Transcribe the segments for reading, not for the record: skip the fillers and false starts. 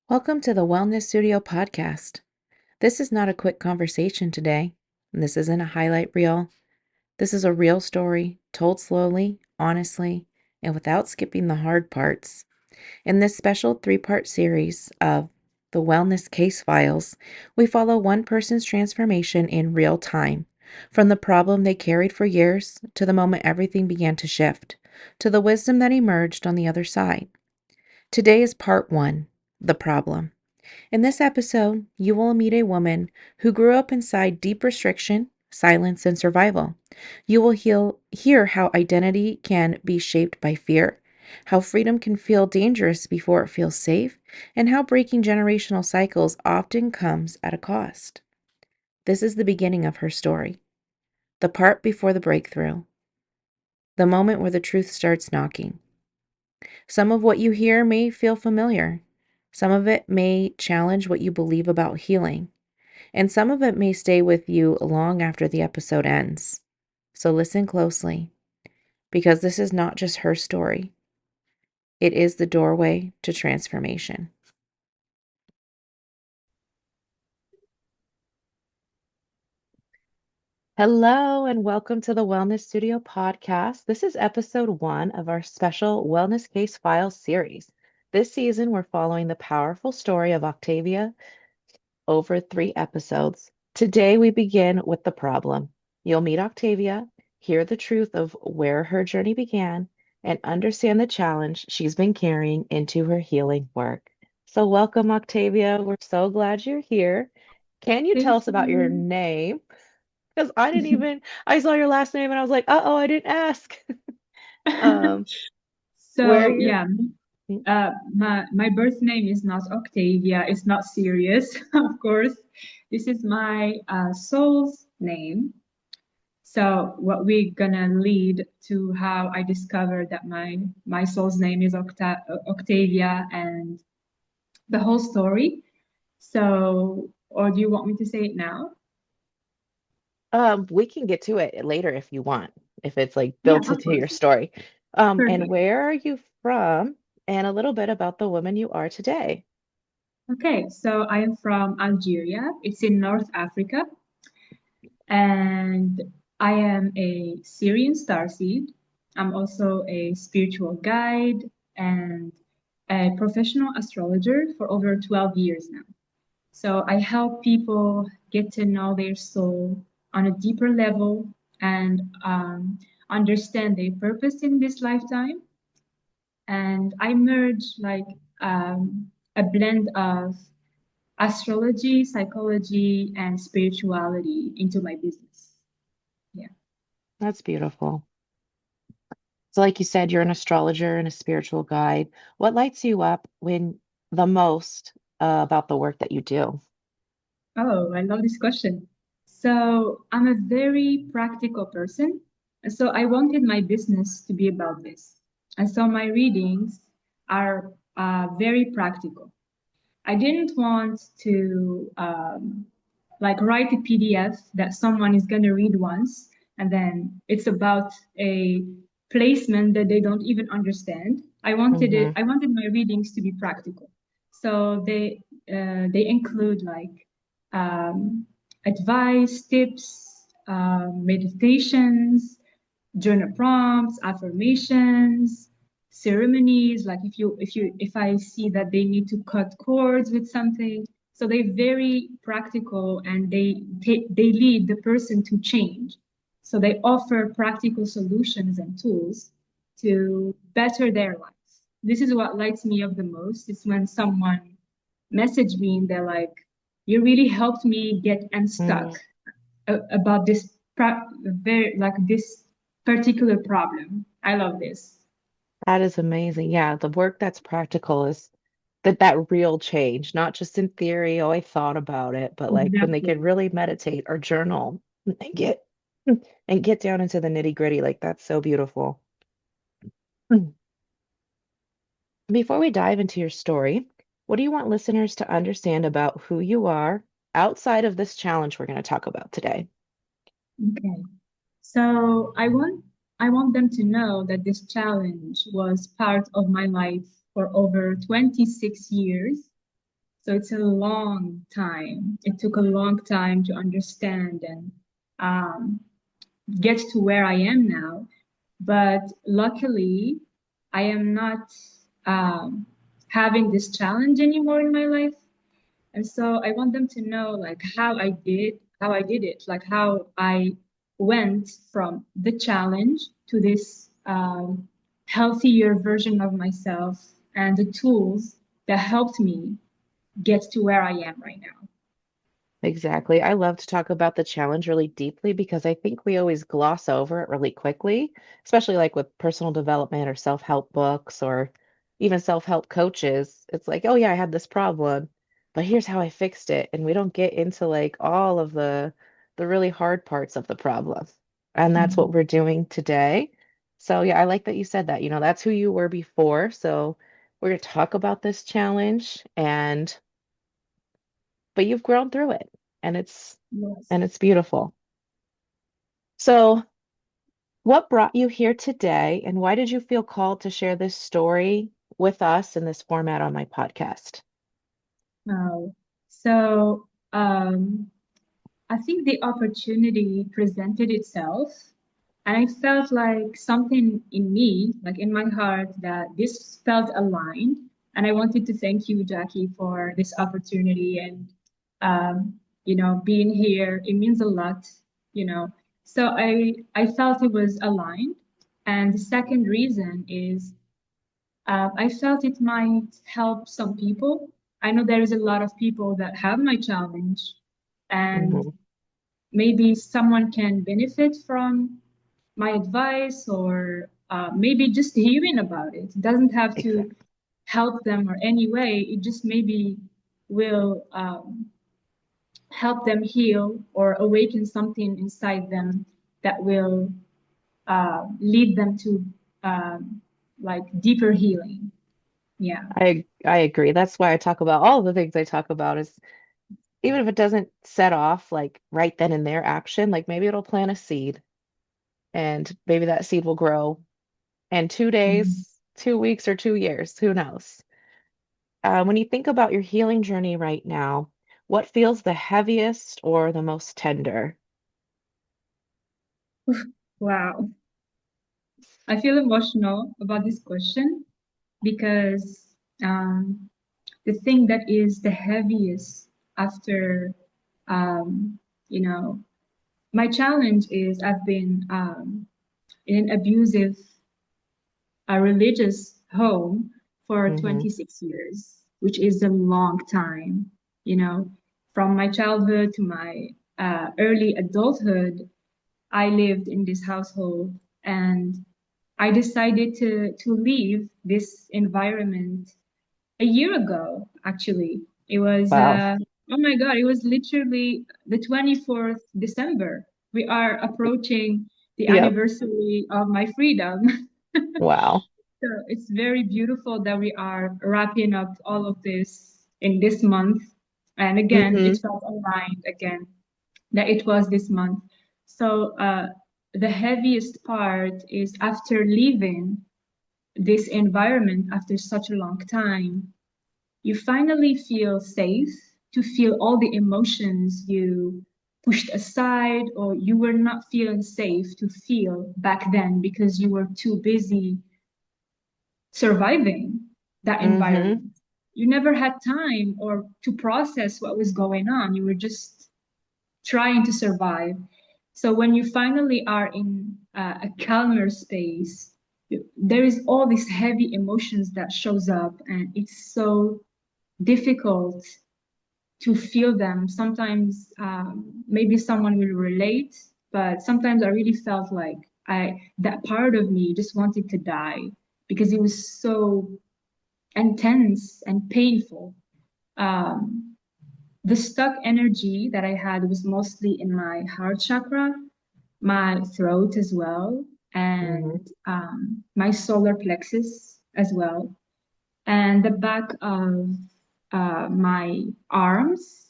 Welcome to the Wellness Studio podcast. This is not a quick conversation today. This isn't a highlight reel. This is a real story told slowly, honestly, and without skipping the hard parts. In this special three-part series of the Wellness Case Files, we follow one person's transformation in real time, from the problem they carried for years to the moment everything began to shift, to the wisdom that emerged on the other side. Today is part one, the problem. In this episode, you will meet a woman who grew up inside deep restriction, silence, and survival. You will hear how identity can be shaped by fear, how freedom can feel dangerous before it feels safe, and how breaking generational cycles often comes at a cost. This is the beginning of her story, the part before the breakthrough, the moment where the truth starts knocking. Some of what you hear may feel familiar. Some of it may challenge what you believe about healing. And some of it may stay with you long after the episode ends. So listen closely, because this is not just her story, it is the doorway to transformation. Hello, and welcome to the Wellness Studio podcast. This is episode one of our special Wellness Case Files series. This season, we're following the powerful story of Octavia over 3 episodes. Today, we begin with the problem. You'll meet Octavia, hear the truth of where her journey began, and understand the challenge she's been carrying into her healing work. So, welcome, Octavia. We're so glad you're here. Can you tell Thank us about your you. name? Because I saw your last name and I was like, uh-oh, I didn't ask. Um, where So you're, yeah, my birth name is not Octavia. It's not Sirius, of course. This is my soul's name. So what we're gonna lead to how I discovered that my soul's name is Octavia and the whole story. So, or do you want me to say it now? we can get to it later if you want, if it's like Yeah, built of into your course. story. And Perfect. where are you from? And a little bit about the woman you are today. Okay, so I am from Algeria. It's in North Africa. And I am a Syrian starseed. I'm also a spiritual guide and a professional astrologer for over 12 years now. So I help people get to know their soul on a deeper level and understand their purpose in this lifetime. And I merge like a blend of astrology, psychology, and spirituality into my business. Yeah. That's beautiful. So, like you said, you're an astrologer and a spiritual guide. What lights you up when the most about the work that you do? Oh, I love this question. So I'm a very practical person. And so I wanted my business to be about this. And so my readings are very practical. I didn't want to like write a PDF that someone is going to read once and then it's about a placement that they don't even understand. Hmm. I wanted my readings to be practical. So they include like um, advice, tips, meditations, journal prompts, affirmations, ceremonies. Like if I see that they need to cut cords with something, so they're very practical and they lead the person to change. So they offer practical solutions and tools to better their lives. This is what lights me up the most. It's when someone message me and they're like, "You really helped me get unstuck Hmm. about this very like this particular problem. I love this. That is amazing. Yeah, the work that's practical is that real change, not just in theory, oh, I thought about it, but like when they Exactly. can really meditate or journal and get down into the nitty-gritty, like that's so beautiful. Before we dive into your story, what do you want listeners to understand about who you are outside of this challenge we're going to talk about today? Okay. So I want them to know that this challenge was part of my life for over 26 years. So it's a long time. It took a long time to understand and um, get to where I am now. But luckily, I am not um, having this challenge anymore in my life. And so I want them to know like how I did it, like how I went from the challenge to this healthier version of myself and the tools that helped me get to where I am right now. Exactly. I love to talk about the challenge really deeply because I think we always gloss over it really quickly, especially like with personal development or self-help books or even self-help coaches. It's like, oh yeah, I had this problem, but here's how I fixed it. And we don't get into like all of the really hard parts of the problem. And that's what Mhm. we're doing today. So yeah, I like that you said that. That's who you were before. So we're going to talk about this challenge but you've grown through it and it's Yes. and it's beautiful. So, what brought you here today and why did you feel called to share this story with us in this format on my podcast? Uh, so I think the opportunity presented itself, and I felt like something in me, like in my heart, that this felt aligned. And I wanted to thank you, Jackie, for this opportunity and, being here. It means a lot, you know. So I felt it was aligned. And the second reason is I felt it might help some people. I know there is a lot of people that have my challenge, and Hmm. maybe someone can benefit from my advice or maybe just hearing about it. It doesn't have to Exactly. help them or any way. It just maybe will help them heal or awaken something inside them that will lead them to like deeper healing. Yeah. I agree. That's why I talk about all the things I talk about is even if it doesn't set off like right then and there action, like maybe it'll plant a seed and maybe that seed will grow in 2 days, 2 weeks, or 2 years. Who knows? When you think about your healing journey right now, what feels the heaviest or the most tender? Wow. I feel emotional about this question because the thing that is the heaviest after, um, you know, my challenge is I've been in an abusive religious home for Hmm. 26 years, which is a long time, you know, from my childhood to my early adulthood. I lived in this household and I decided to leave this environment a year ago, actually. It was, Wow. oh my God, it was literally the 24th December. We are approaching the Yep. anniversary of my freedom. Wow. So it's very beautiful that we are wrapping up all of this in this month. And again, Hmm. it felt aligned again that it was this month. So the heaviest part is after leaving this environment after such a long time, you finally feel safe to feel all the emotions you pushed aside or you were not feeling safe to feel back then because you were too busy surviving that Hmm. environment. You never had time or to process what was going on. You were just trying to survive. So when you finally are in a calmer space, there is all these heavy emotions that shows up, and it's so difficult to feel them. Sometimes maybe someone will relate, but sometimes I really felt like I that part of me just wanted to die because it was so intense and painful. Um, the stuck energy that I had was mostly in my heart chakra, my throat as well, Hmm. and my solar plexus as well, and the back of my arms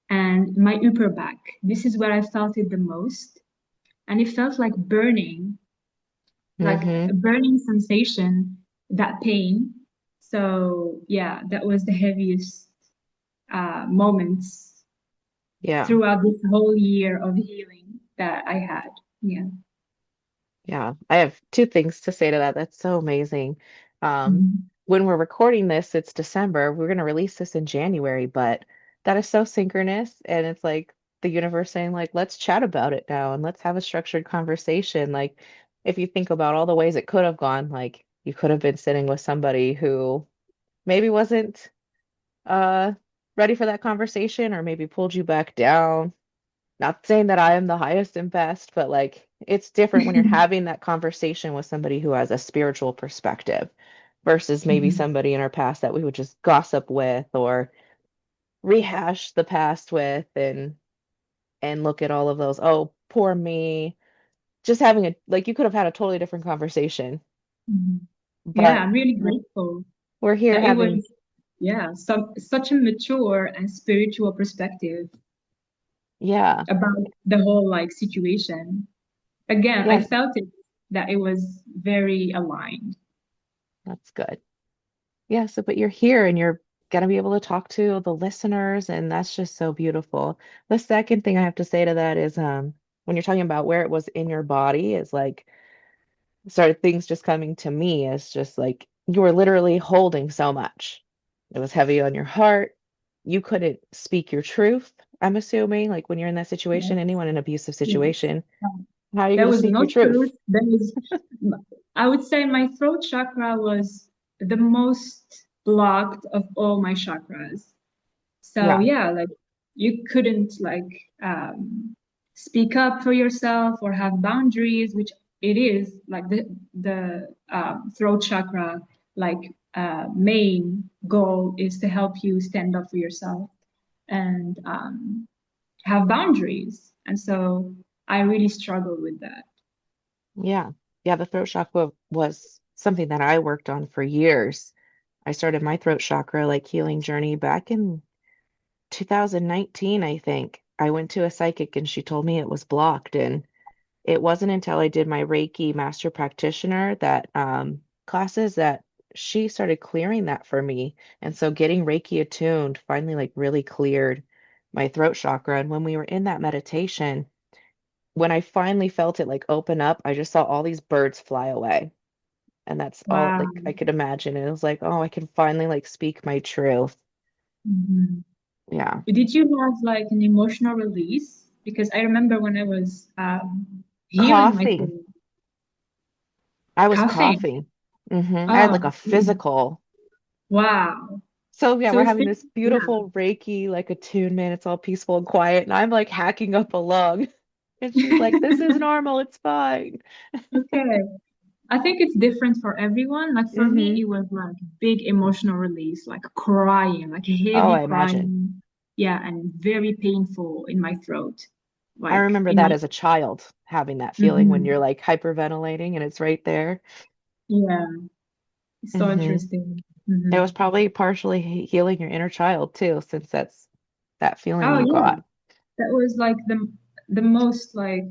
and my upper back. This is where I felt it the most. And it felt like a Hmm. burning sensation, that pain. So, yeah, that was the heaviest. moments Yeah. throughout this whole year of healing that I had. Yeah. Yeah, I have two things to say to that. That's so amazing. Um, Mhm. when we're recording this, it's December. We're going to release this in January, but that is so synchronous. And it's like the universe saying, like, let's chat about it now and let's have a structured conversation. Like, if you think about all the ways it could have gone, like, you could have been sitting with somebody who maybe wasn't uh ready for that conversation or maybe pulled you back down. Not saying that I am the highest and best, but like it's different when you're having that conversation with somebody who has a spiritual perspective versus maybe Mhm. somebody in our past that we would just gossip with or rehash the past with and look at all of those, oh, poor me. Just having a like you could have had a totally different conversation, Mhm. Yeah, but I'm really grateful we're here that it having, was, yeah, such a mature and spiritual perspective yeah, about the whole like situation. Again, I yeah, felt it that it was very aligned. that's good. Yeah, so but you're here and you're gonna be able to talk to the listeners, and that's just so beautiful. The second thing I have to say to that is when you're talking about where it was in your body, is like started things just coming to me as just like you were literally holding so much. It was heavy on your heart. You couldn't speak your truth, I'm assuming, like when you're in that situation, Yes, anyone in an abusive yes. situation, how are you There gonna was speak no your truth? truth. I would say my throat chakra was the most blocked of all my chakras. So Yeah, yeah, like you couldn't like speak up for yourself or have boundaries, which it is like the throat chakra like main goal is to help you stand up for yourself and have boundaries. And so I really struggled with that. yeah. Yeah, the throat chakra was something that I worked on for years. I started my throat chakra like healing journey back in 2019, I think. I went to a psychic and she told me it was blocked. And it wasn't until I did my Reiki master practitioner that classes that she started clearing that for me. And so getting Reiki attuned finally like really cleared my throat chakra. And when we were in that meditation, when I finally felt it like open up, I just saw all these birds fly away. And that's all Wow. like I could imagine. And it was like, oh, I can finally like speak my truth. Mhm. Yeah. Did you have like an emotional release? Because I remember when I was healing my Coughing. throat, I was coughing. coughing. I had like Oh, a physical. wow. So yeah, So we're it's having this yeah. beautiful Reiki like attunement. It's all peaceful and quiet, and I'm like hacking up a lung. And she's like, "This is normal. It's fine." Okay. I think it's different for everyone. Like for me, hmm it was like big emotional release, like crying, like Oh, heavy I imagine. crying. Yeah, and very painful in my throat, I like remember in that my. as a child, having that feeling when you're Mhm. like hyperventilating and it's right there. Yeah, it's so hmm interesting. It was Hmm. probably partially healing your inner child too, since that's that feeling Oh you yeah, got. that was like the most like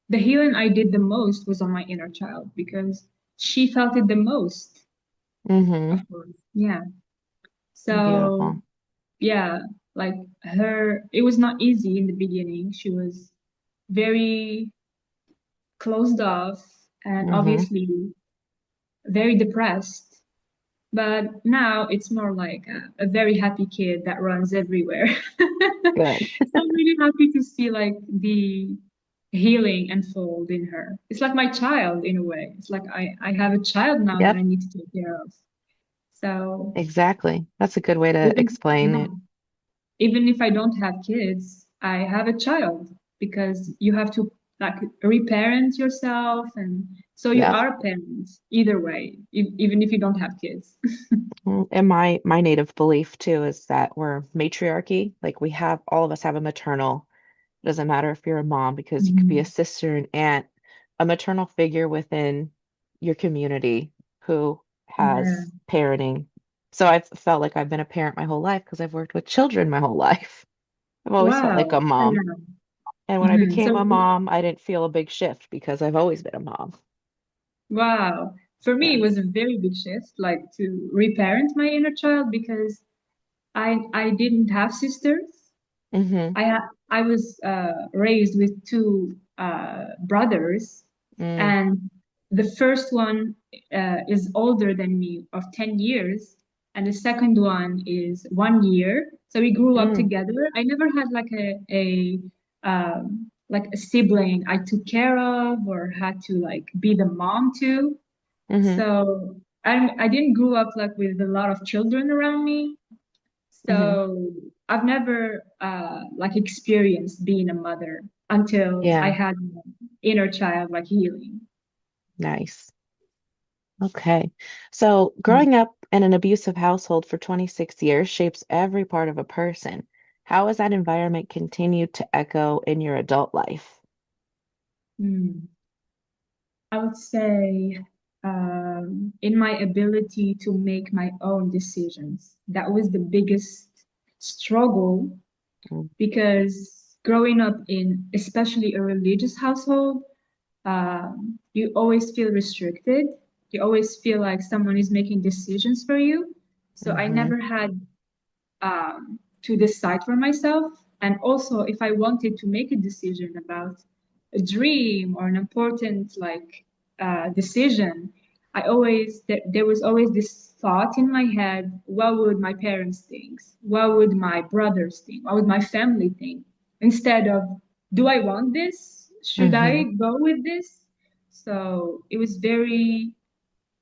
the healing I did the most was on my inner child because she felt it the most, of hmm course. Yeah. So Beautiful. yeah, like her, it was not easy in the beginning. She was very closed off and hmm obviously very depressed. But now it's more like a very happy kid that runs everywhere. Good. So I'm really happy to see like the healing unfold in her. It's like my child in a way. It's like I have a child now that Yep. I need to take care of. So Exactly. That's a good way to even explain yeah, it. even if I don't have kids, I have a child because you have to like reparent yourself, and so you Yep. are a parent either way, even if you don't have kids. And my native belief too is that we're matriarchy. Like we have all of us have a maternal. It doesn't matter if you're a mom because you could be a Mhm. sister, an aunt, a maternal figure within your community who Yeah. has parenting. So I've felt like I've been a parent my whole life because I've worked with children my whole life. I've always felt like a Wow. mom. Yeah. And when I Mhm. became So a mom, I didn't feel a big shift because I've always been a mom. wow. For me, Yeah. it was a very big shift, like to reparent my inner child because I didn't have sisters. Mm-hmm. I was raised with two brothers, Mm, and the first one is older than me of 10 years, and the second one is 1 year. So we grew up mm, together. I never had like like a sibling I took care of or had to like be the mom to. mm-hmm. So I didn't grow up like with a lot of children around me. Mm-hmm. So I've never like experienced being a mother until I Yeah, had inner child like healing. nice. Okay. So, growing up in an abusive household for 26 years shapes every part of a person. How has that environment continued to echo in your adult life? Mm. I would say in my ability to make my own decisions. That was the biggest struggle Mm, because growing up in especially a religious household, you always feel restricted. You always feel like someone is making decisions for you. So I mm-hmm. never had to decide for myself. And also, if I wanted to make a decision about a dream or an important like decision, there was always this thought in my head: what would my parents think? What would my brothers think? What would my family think? Instead of, do I want this? Should Mm-hmm. I go with this? So it was very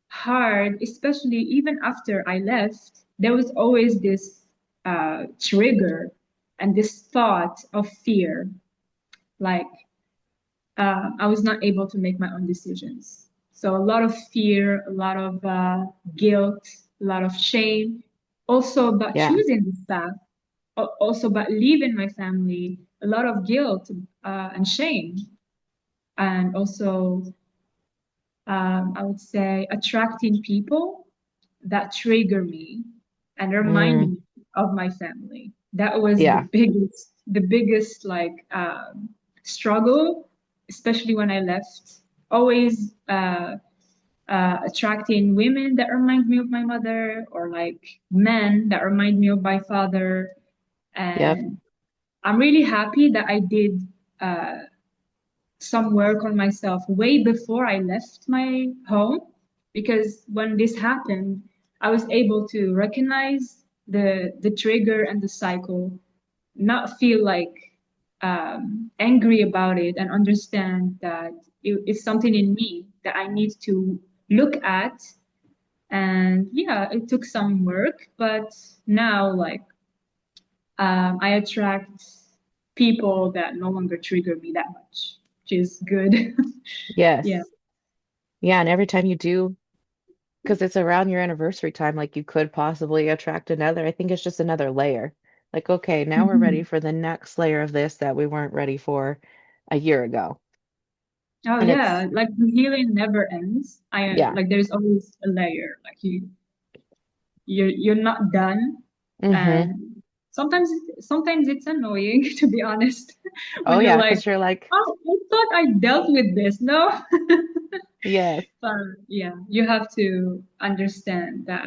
hard, especially even after I left, there was always this trigger and this thought of fear, like I was not able to make my own decisions. So a lot of fear, a lot of guilt, a lot of shame, also about Yeah. choosing this path, also about leaving my family, a lot of guilt and shame, and also I would say attracting people that trigger me and remind Mm, me of my family. That was yeah. the biggest like struggle, especially when I left. Always attracting women that remind me of my mother, or like men that remind me of my father. Yep. And I'm really happy that I did uh, some work on myself way before I left my home, because when this happened, I was able to recognize the trigger and the cycle, not feel like angry about it, and understand that it's something in me that I need to look at. And yeah, it took some work, but now like I attract people that no longer trigger me that much, which is good. Yeah. Yes. Yeah. And every time you do, because it's around your anniversary time, like you could possibly attract another. I think it's just another layer. Like, okay, now we're ready Mhm. for the next layer of this that we weren't ready for a year ago. Oh And yeah, it's, like the healing never ends. I yeah. like there's always a layer. Like you're not done, Mm-hmm. and sometimes it's annoying to be honest Oh, when you're yeah. like, Because you're like, oh, I thought I dealt with this. No, yes. but yeah, you have to understand that.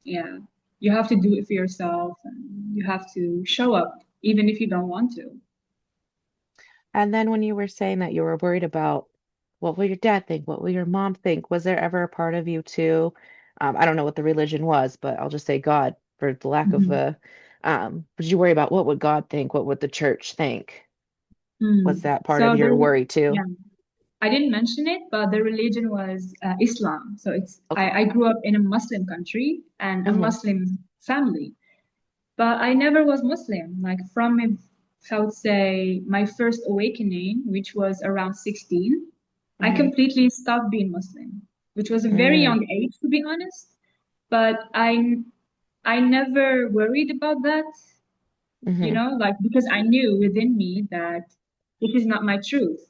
Yeah, you have to do it for yourself, and you have to show up even if you don't want to. And then when you were saying that you were worried about what will your dad think? What will your mom think? Was there ever a part of you too? I don't know what the religion was, but I'll just say God for the lack of Mhm. a, did you worry about what would God think? What would the church think? Was that part of So your there, worry yeah. too? I didn't mention it, but the religion was Islam. So Okay. I grew up in a Muslim country and a Mm-hmm. Muslim family, but I never was Muslim. Like from, I would say, my first awakening, which was around 16, I Mm-hmm. completely stopped being Muslim, which was a very Mm, young age, to be honest. But I never worried about that, mm-hmm. like because I knew within me that this is not my truth.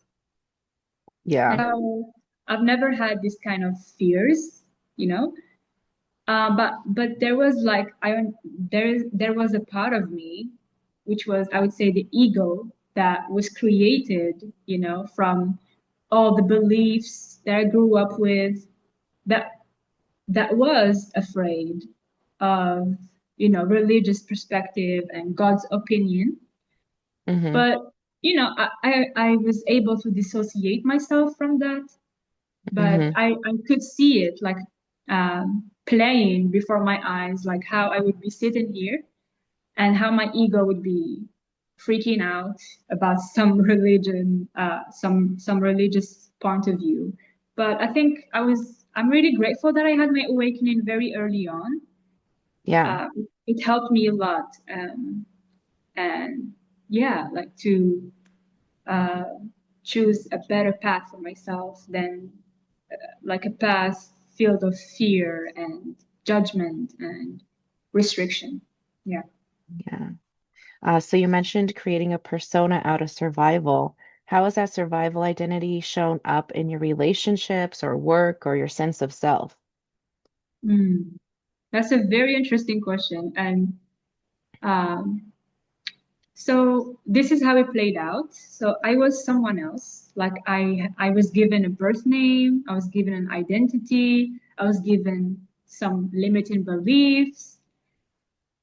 Yeah. And so I've never had this kind of fears, you know. But there was like there was a part of me, which was, I would say, the ego that was created, from all the beliefs that I grew up with, that was afraid of, religious perspective and God's opinion. Mm-hmm. But, I was able to dissociate myself from that, but Mm-hmm. I could see it like playing before my eyes, like how I would be sitting here and how my ego would be freaking out about some religion, some religious point of view. But I think I'm really grateful that I had my awakening very early on. Yeah. Uh, it helped me a lot, and yeah, like to uh, choose a better path for myself than like a path filled of fear and judgment and restriction. Yeah. Yeah. So you mentioned creating a persona out of survival. How has that survival identity shown up in your relationships or work or your sense of self? Mm. That's a very interesting question. And um, so this is how it played out. So I was someone else. Like I was given a birth name, I was given an identity, I was given some limiting beliefs.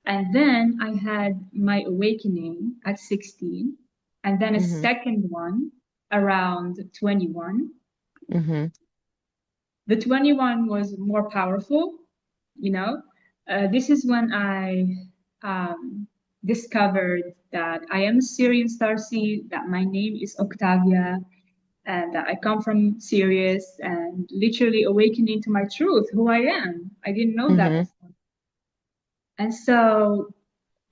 And then I had my awakening at 16, and then a Mm-hmm. second one around 21. Mm-hmm. The 21 was more powerful, you know. This is when I discovered that I am a Syrian starseed, that my name is Octavia, and that I come from Sirius, and literally awakening to my truth, who I am. I didn't know that Mm-hmm. before. And so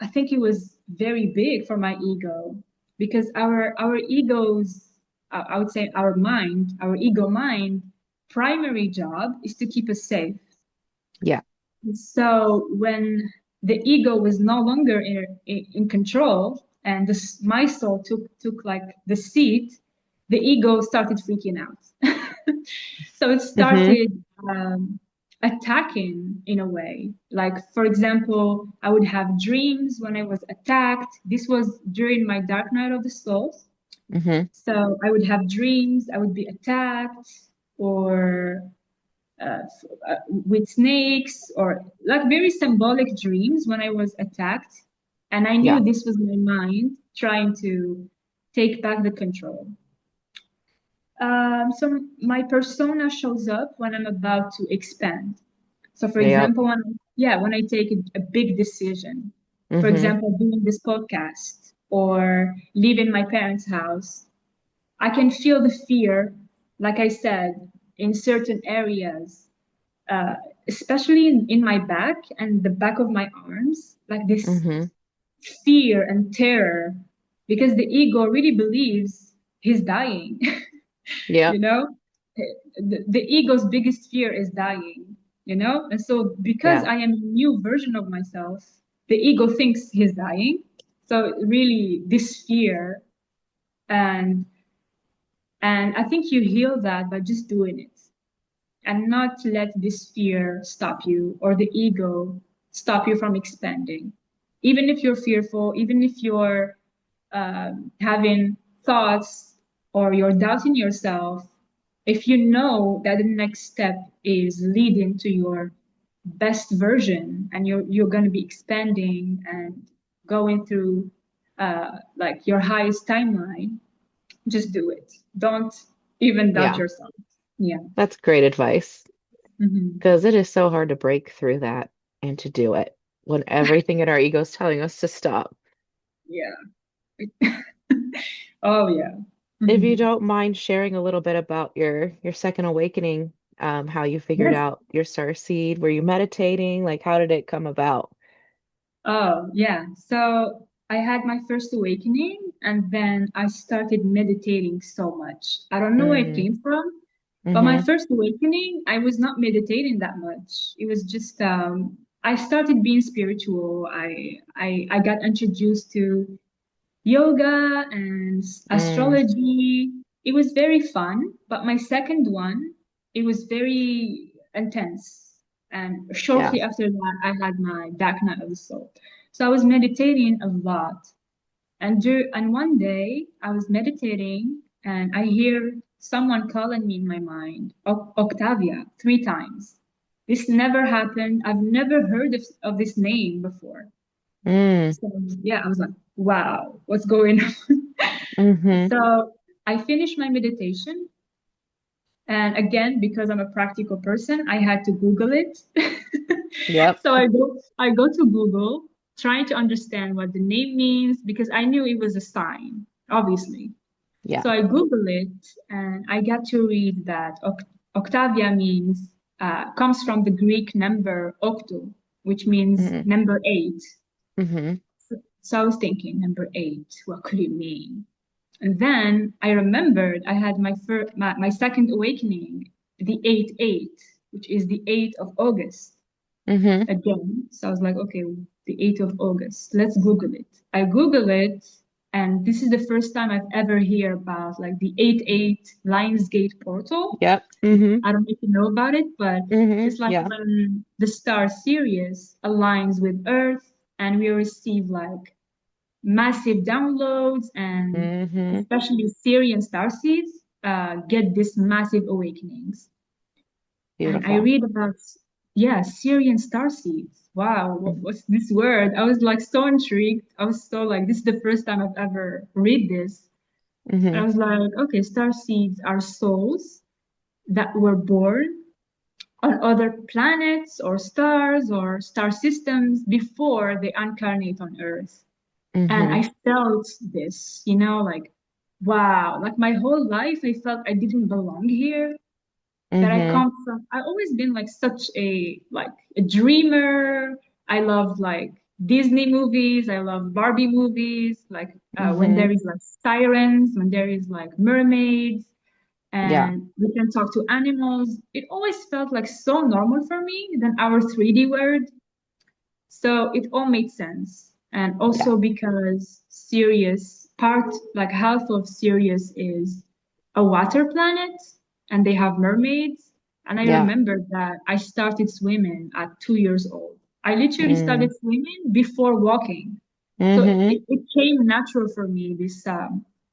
I think it was very big for my ego because our egos, I would say our ego mind, primary job is to keep us safe. Yeah. So when the ego was no longer in control and my soul took like the seat, the ego started freaking out. So it Mm-hmm. started attacking in a way. Like, for example, I would have dreams when I was attacked. This was during my dark night of the soul. Mm-hmm. So I would have dreams, I would be attacked, or uh, with snakes, or like very symbolic dreams when I was attacked. And I knew Yeah. this was my mind trying to take back the control. So my persona shows up when I'm about to expand. So for Yep. example, when I take a big decision, for Mm-hmm. example, doing this podcast or leaving my parents' house, I can feel the fear, like I said, in certain areas, uh, especially in my back and the back of my arms, like this Mm-hmm. fear and terror, because the ego really believes he's dying. you Yep. know, the ego's biggest fear is dying. And so because Yeah. I am a new version of myself, the ego thinks he's dying. So really, this fear and I think you heal that by just doing it and not let this fear stop you or the ego stop you from expanding. Even if you're fearful, even if you're having thoughts or you're doubting yourself, if you know that the next step is leading to your best version and you're going to be expanding and going through like your highest timeline, just do it. Don't even doubt Yeah. yourself. Yeah. That's great advice Mhm. because it is so hard to break through that and to do it when everything in our ego is telling us to stop. Yeah. Oh, yeah. If you Mhm. don't mind sharing a little bit about your second awakening, how you figured Yes. out your star seed, were you meditating? Like, how did it come about? Oh, yeah. So I had my first awakening and then I started meditating so much. I don't know where it Mm, came from, but my mm-hmm, first awakening, I was not meditating that much. It was just I started being spiritual. I got introduced to yoga and mm, astrology. It was very fun, but my second one, it was very intense. And yeah. shortly after that, I had my dark night of the soul. So I was meditating a lot. And one day I was meditating and I hear someone calling me in my mind, Octavia, 3 times. This never happened. I've never heard of this name before. Mm. So yeah, I was like, wow, what's going on? Mm-hmm. So I finished my meditation. And again, because I'm a practical person, I had to Google it. Yep. So I go to Google, trying to understand what the name means because I knew it was a sign, obviously. Yeah. So I Google it and I got to read that Octavia means comes from the Greek number octo, which means Mm-hmm. number eight. Mm-hmm. So I was thinking, number eight, what could it mean? And then I remembered I had my second awakening, the 8-8, which is the 8th of August Mm-hmm. again. So I was like, okay, the 8th of August. Let's Google it. I Google it, and this is the first time I've ever heard about like the 8-8 Lionsgate portal. Yep. Mm-hmm. I don't know if you know about it, but Mm-hmm. it's like Yeah. when the star Sirius aligns with Earth and we receive like massive downloads, and Mm-hmm. especially Syrian starseeds get these massive awakenings. And I Beautiful. read about, yeah, Syrian starseeds. Wow, Mm-hmm. what's this word? I was like so intrigued. I was so like, this is the first time I've ever read this. And I Mm-hmm. was like, okay, starseeds are souls that were born on other planets or stars or star systems before they incarnate on Earth. And Mm-hmm. I felt this, you know, like, wow, like my whole life, I felt I didn't belong here, that I Mm-hmm. come from. I always been like such a dreamer. I love like Disney movies. I love Barbie movies. Like when Mm-hmm. there is like sirens, when there is like mermaids, Yeah. and we can talk to animals. It always felt like so normal for me than our 3D world. So it all made sense. And Yeah. also because Sirius, part like half of Sirius is a water planet and they have mermaids. And I Yeah. remember that I started swimming at 2 years old. I literally Mm. started swimming before walking. So Mm-hmm. it came natural for me, this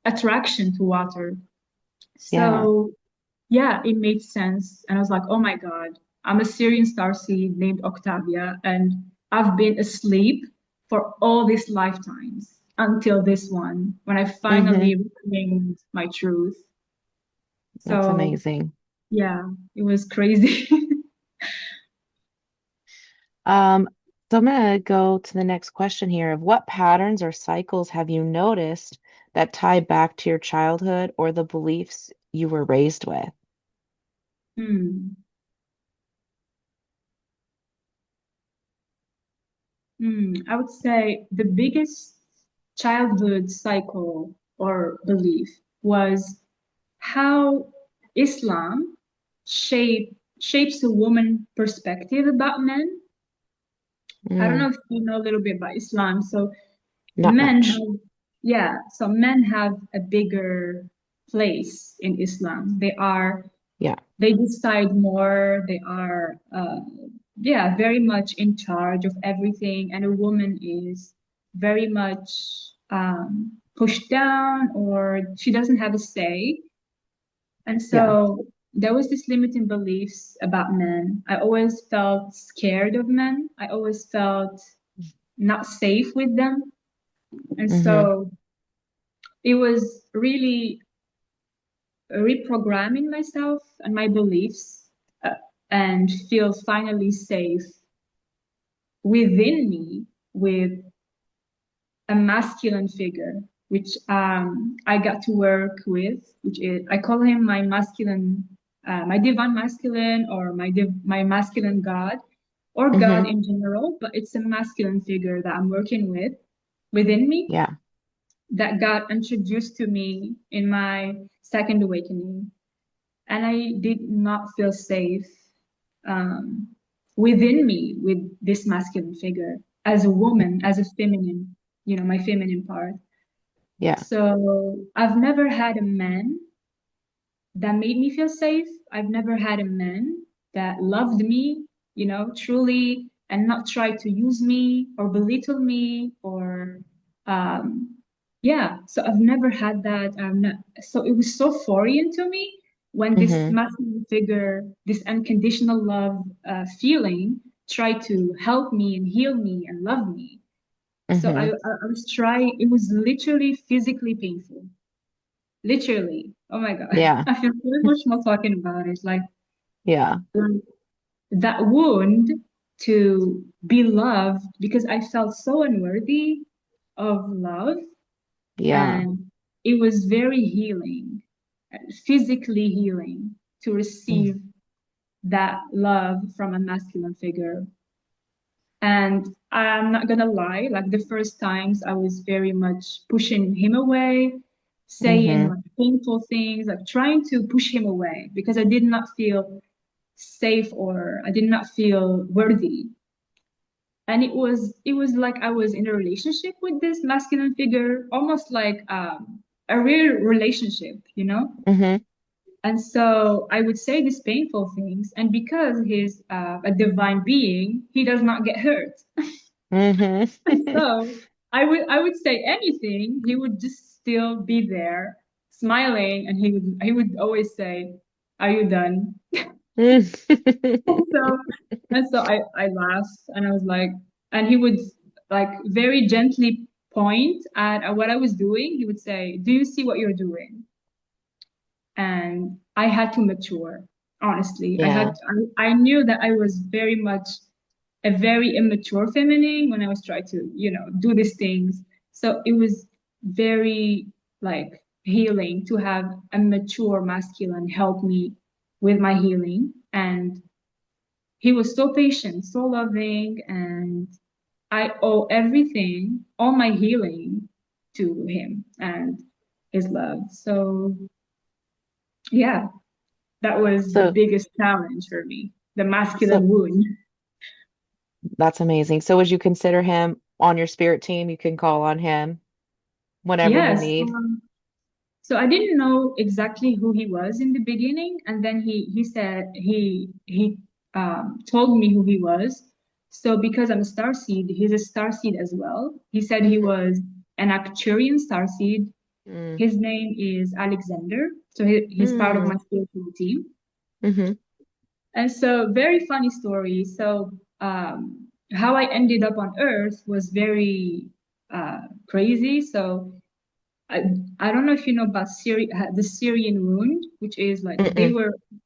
attraction to water. Yeah. So yeah, it made sense. And I was like, oh my God, I'm a Syrian starseed named Octavia, and I've been asleep for all these lifetimes until this one, when I Mm-hmm. finally reclaimed my truth. That's So amazing. yeah, it was crazy. Um, so I'm gonna go to the next question here of what patterns or cycles have you noticed that tie back to your childhood or the beliefs you were raised with? Hmm. I would say the biggest childhood cycle or belief was how Islam shapes a woman perspective about men. I don't know Mm, if you know a little bit about Islam. So not men much. have, yeah, so men have a bigger place in Islam. Yeah. They decide more. They are, yeah, very much in charge of everything. And a woman is very much pushed down, or she doesn't have a say. And Yeah. so there was this limiting beliefs about men. I always felt scared of men. I always felt not safe with them. And Mm-hmm. so it was really reprogramming myself and my beliefs uh, and feel finally safe within me with a masculine figure, which I got to work with, which is, I call him my masculine, my divine masculine, or my masculine God, or God Mm-hmm. in general, but it's a masculine figure that I'm working with within me, Yeah. that God introduced to me in my second awakening. And I did not feel safe um, within me with this masculine figure as a woman, as a feminine, my feminine part. Yeah. So I've never had a man that made me feel safe. I've never had a man that loved me, truly, and not tried to use me or belittle me or, um, yeah. So I've never had that. So it was so foreign to me. when this Mhm. masculine figure, this unconditional love feeling, tried to help me and heal me and love me. So Mhm. I was trying, it was literally physically painful. Literally. Oh my God. Yeah. I feel so emotional talking about it. Yeah. Like that wound to be loved because I felt so unworthy of love. Yeah. And it was very healing, physically healing to Mm. receive that love from a masculine figure. And I'm not gonna lie, like the first times I was very much pushing him away, saying Mhm. like painful things, like trying to push him away because I did not feel safe or I did not feel worthy. And it was like I was in a relationship with this masculine figure, almost like a real relationship, you know? Mhm. And so I would say these painful things, and because he's a divine being, he does not get hurt. Mhm. And so I would say anything, he would just still be there, smiling, and he would always say, "Are you done?" So and so I laughed and I was like, and he would like very gently point at what I was doing. He would say, "Do you see what you're doing?" And I had to mature. Honestly, Yeah. I knew that I was very much a very immature feminine when I was trying to, do these things. So it was very like healing to have a mature masculine help me with my healing. And he was so patient, so loving, and I owe everything, all my healing to him and his love. So yeah, that was the So biggest challenge for me, the so masculine wound. that's amazing. So would you consider him on your spirit team? You can call on him whenever you Yes. need. So I didn't know exactly who he was in the beginning, and then he said he told me who he was. So because I'm a star seed, he's a star seed as well. He said he Mhm. was an Acturian star seed. Mm. His name is Alexander. So he's part of my Mm. spiritual team. Mhm. And so very funny story. So how I ended up on Earth was very crazy. So I, I don't know if you know about the Syrian wound, which is like Mm-mm.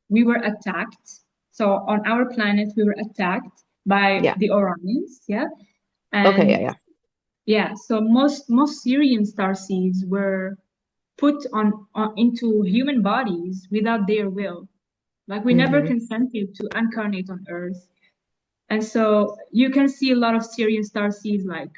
we were attacked. So on our planet, we were attacked by Yeah. the Orions, yeah. Okay, yeah, And yeah. yeah, so most Syrian star seeds were put on into human bodies without their will. Like we never Mhm. consented to incarnate on Earth. And so you can see a lot of Syrian star seeds like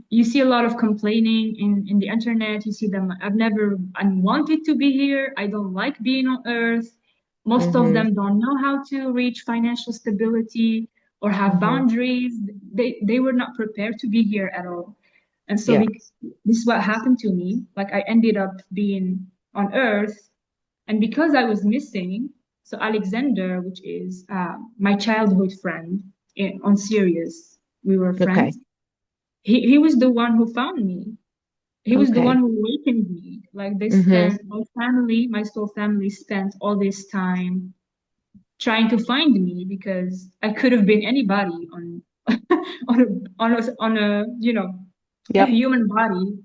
you see a lot of complaining in the internet. You see them, I've never unwanted to be here. I don't like being on Earth. Most of Mhm. them don't know how to reach financial stability or have Mhm. boundaries. They were not prepared to be here at all. And so Yeah. this is what happened to me. Like I ended up being on Earth, and because I was missing, so Alexander, which is my childhood friend on Sirius, we were Okay. friends. He was the one who found me. He was the one Okay. who awakened me. Like they Mhm. spent my soul family spent all this time trying to find me because I could have been anybody on on a a Yep. human body.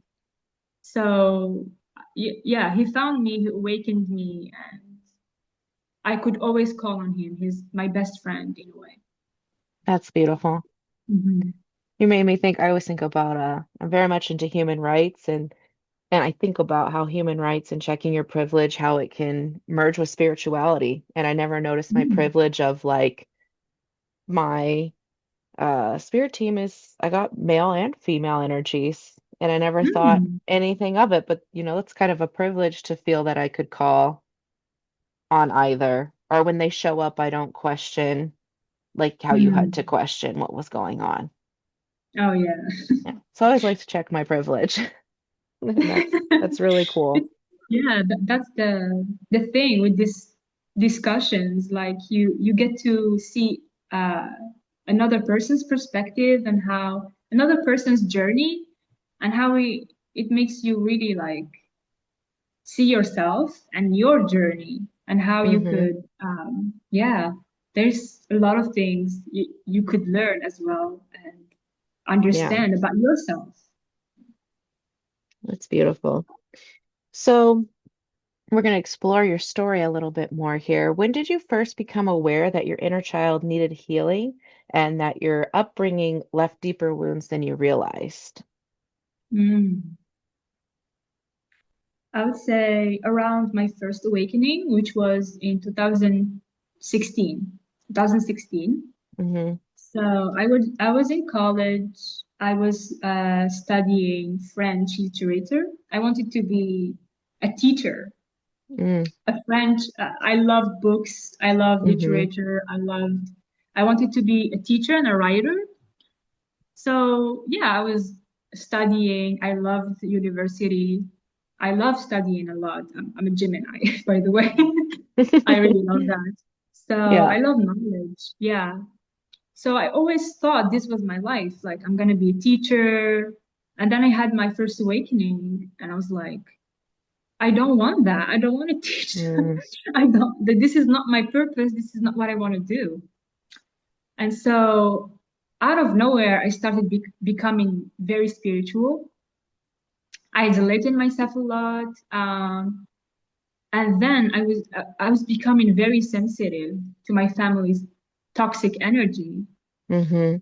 So yeah, he found me, he awakened me, and I could always call on him. He's my best friend in a way. That's beautiful. Hmm. You made me think, I always think about I'm very much into human rights and I think about how human rights and checking your privilege, how it can merge with spirituality. And I never noticed my Mm. privilege of like my spirit team is I got male and female energies and I never thought Mm. anything of it, but it's kind of a privilege to feel that I could call on either. Or when they show up, I don't question like how you had to Mm. question what was going on. Oh yeah. Yeah. So I always like to check my privilege. And that's really cool. Yeah, that's the thing with this discussions. Like you get to see uh, another person's perspective and how another person's journey and how it makes you really like see yourself and your journey and how you Mm-hmm. could, yeah, there's a lot of things you could learn as well and Yeah, understand about yourself. that's beautiful. So we're going to explore your story a little bit more here. When did you first become aware that your inner child needed healing and that your upbringing left deeper wounds than you realized? Mm. I would say around my first awakening, which was in 2016. 2016. Mm-hmm. So I was in college. I was studying French literature. I wanted to be a teacher, Mm, a French. I loved books. I loved mm-hmm. literature. I wanted to be a teacher and a writer. So yeah, I was studying. I loved university. I love studying a lot. I'm a Gemini, by the way. I really love that. So Yeah. I love knowledge. Yeah. So I always thought this was my life. Like I'm gonna be a teacher. And then I had my first awakening and I was like, I don't want that. I don't want to teach. Mm, I don't, this is not my purpose. This is not what I want to do. And so out of nowhere, I started becoming very spiritual. I isolated myself a lot. And then I was becoming very sensitive to my family's toxic energy. mm-hmm.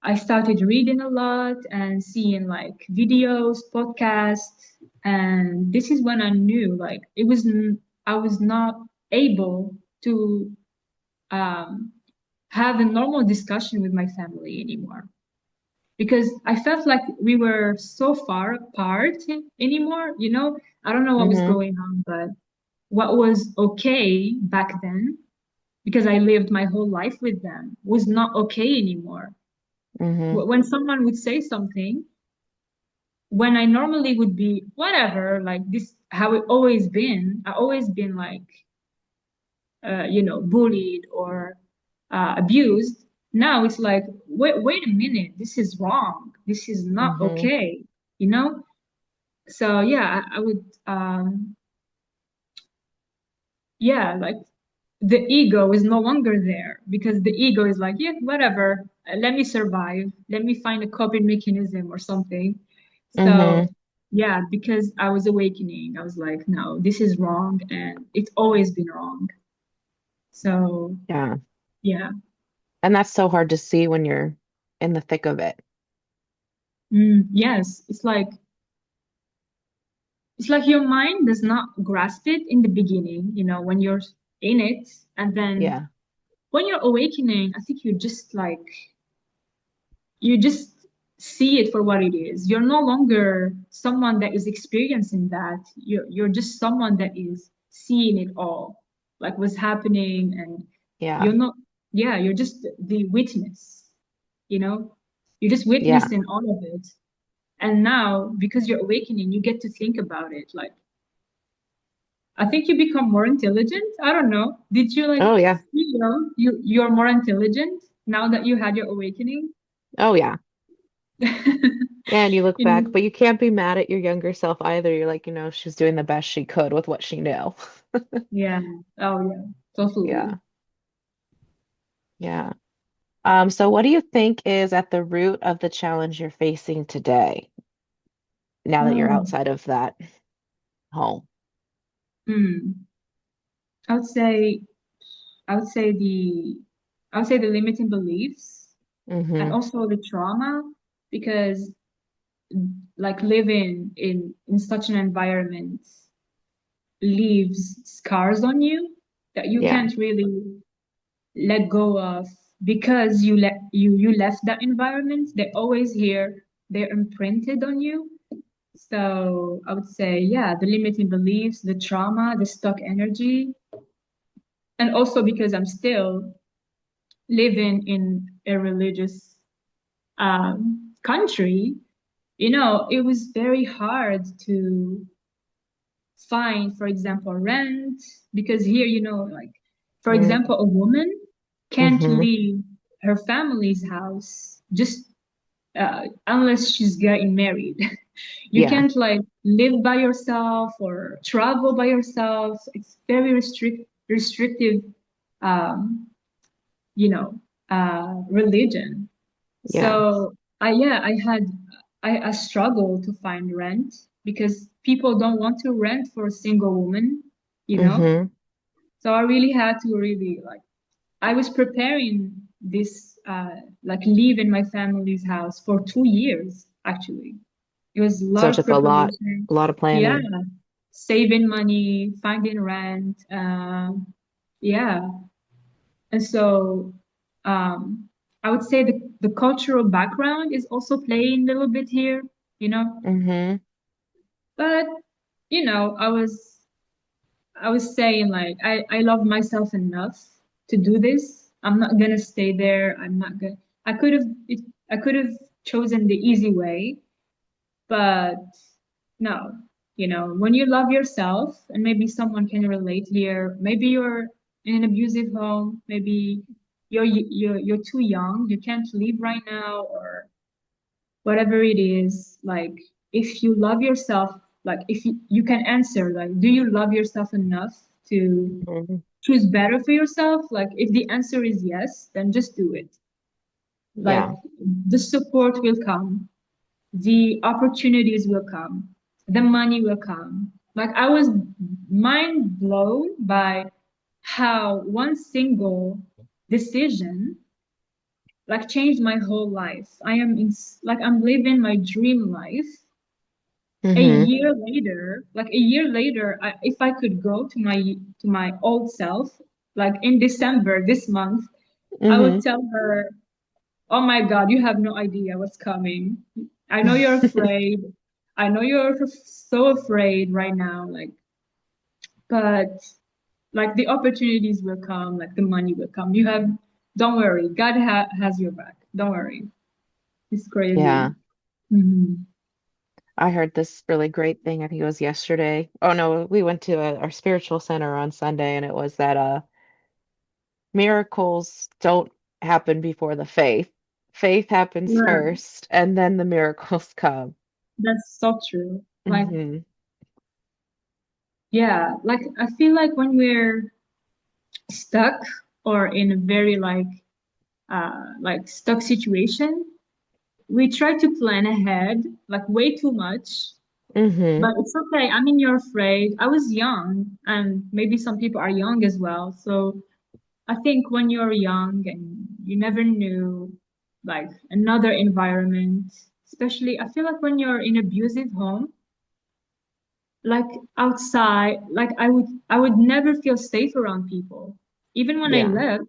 I started reading a lot and seeing like videos, podcasts, and this is when I knew like I was not able to um, have a normal discussion with my family anymore because I felt like we were so far apart anymore. I don't know what was Mm-hmm. going on, but what was okay back then, because I lived my whole life with them, was not okay anymore. Mm-hmm. When someone would say something, when I normally would be whatever, like this, how it always been, I always been like, bullied or abused. Now it's like, wait a minute, this is wrong. This is not Mm-hmm. okay, you know? So yeah, I would, yeah, like the ego is no longer there because the ego is like, yeah, whatever, let me survive. Let me find a coping mechanism or something. Mm-hmm. So yeah, because I was awakening, I was like, no, this is wrong and it's always been wrong. So Yeah. yeah. And that's so hard to see when you're in the thick of it. Yes, it's like your mind does not grasp it in the beginning, when you're in it, and then Yeah. when you're awakening, I think you just see it for what it is. You're no longer someone that is experiencing that. You're just someone that is seeing it all, like what's happening, and Yeah. you're not, yeah, you're just the witness, you know? You're just Yeah. witnessing all of it. And now, because you're awakening, you get to think about it. Like, I think you become more intelligent. I don't know. Did you like Oh, yeah. you're more intelligent now that you had your awakening? Oh, yeah. And you look You back, know, but you can't be mad at your younger self either. You're like, she's doing the best she could with what she knew. yeah. Oh, yeah. Totally. Yeah. Yeah. So what do you think is at the root of the challenge you're facing today, now that you're Oh, outside of that home? hmm. I would say, I would say the, I would say the limiting beliefs and Mm-hmm. also the trauma, because like living in such an environment leaves scars on you that you Yeah. can't really let go of, because you left that environment. They're always here. They're imprinted on you. So I would say, yeah, the limiting beliefs, the trauma, the stuck energy, and also because I'm still living in a religious country, it was very hard to find, for example, rent, because here, like, for example, a woman can't Mm-hmm. leave her family's house just unless she's getting married. You Yeah. can't like live by yourself or travel by yourself. It's very restrictive, um, you know, religion. Yeah. So I struggled to find rent because people don't want to rent for a single woman, you know. Mm-hmm. So I really had to really like I was preparing this like live in my family's house for 2 years actually. It was a So lot of just preparation. a lot of Yeah, planning. saving money, finding rent. Yeah, and so um, I would say the cultural background is also playing a little bit here, you know. Mm-hmm. But you know, I was saying like I love myself enough to do this. I'm not gonna stay there. I'm not gonna. I could have I could have chosen the easy way, but no. You know, when you love yourself, and maybe someone can relate here. Maybe you're in an abusive home. Maybe you're too young. You can't leave right now, or whatever it is. Like if you love yourself, like if you can answer like, do you love yourself enough to Mm-hmm. choose better for yourself? Like if the answer is yes, then just do it. Like Yeah. the support will come, the opportunities will come, the money will come. Like I was mind blown by how one single decision like changed my whole life. I am in like I'm living my dream life. Mm-hmm. A year later, if I could go to my old self, like in December this month, I would Mm-hmm. tell her, "Oh my God, you have no idea what's coming. I know you're afraid. I know you're so afraid right now, like, but like the opportunities will come, like the money will come. Don't worry. God has your back. Don't worry. It's crazy." Yeah. Hmm. I heard this really great thing. I think it was yesterday. Oh no, we went to our spiritual center on Sunday, and it was that miracles don't happen before the faith. Faith happens Yeah, first, and then the miracles come. that's so true. Like, Hmm. yeah, like I feel like when we're stuck or in a very like stuck situation, we try to plan ahead like way too much. Hmm. But it's okay. I mean, you're afraid. I was young, and maybe some people are young as well. So I think when you're young and you never knew like another environment, especially I feel like when you're in abusive home, like outside, like I would never feel safe around people. Even when I Yeah. left,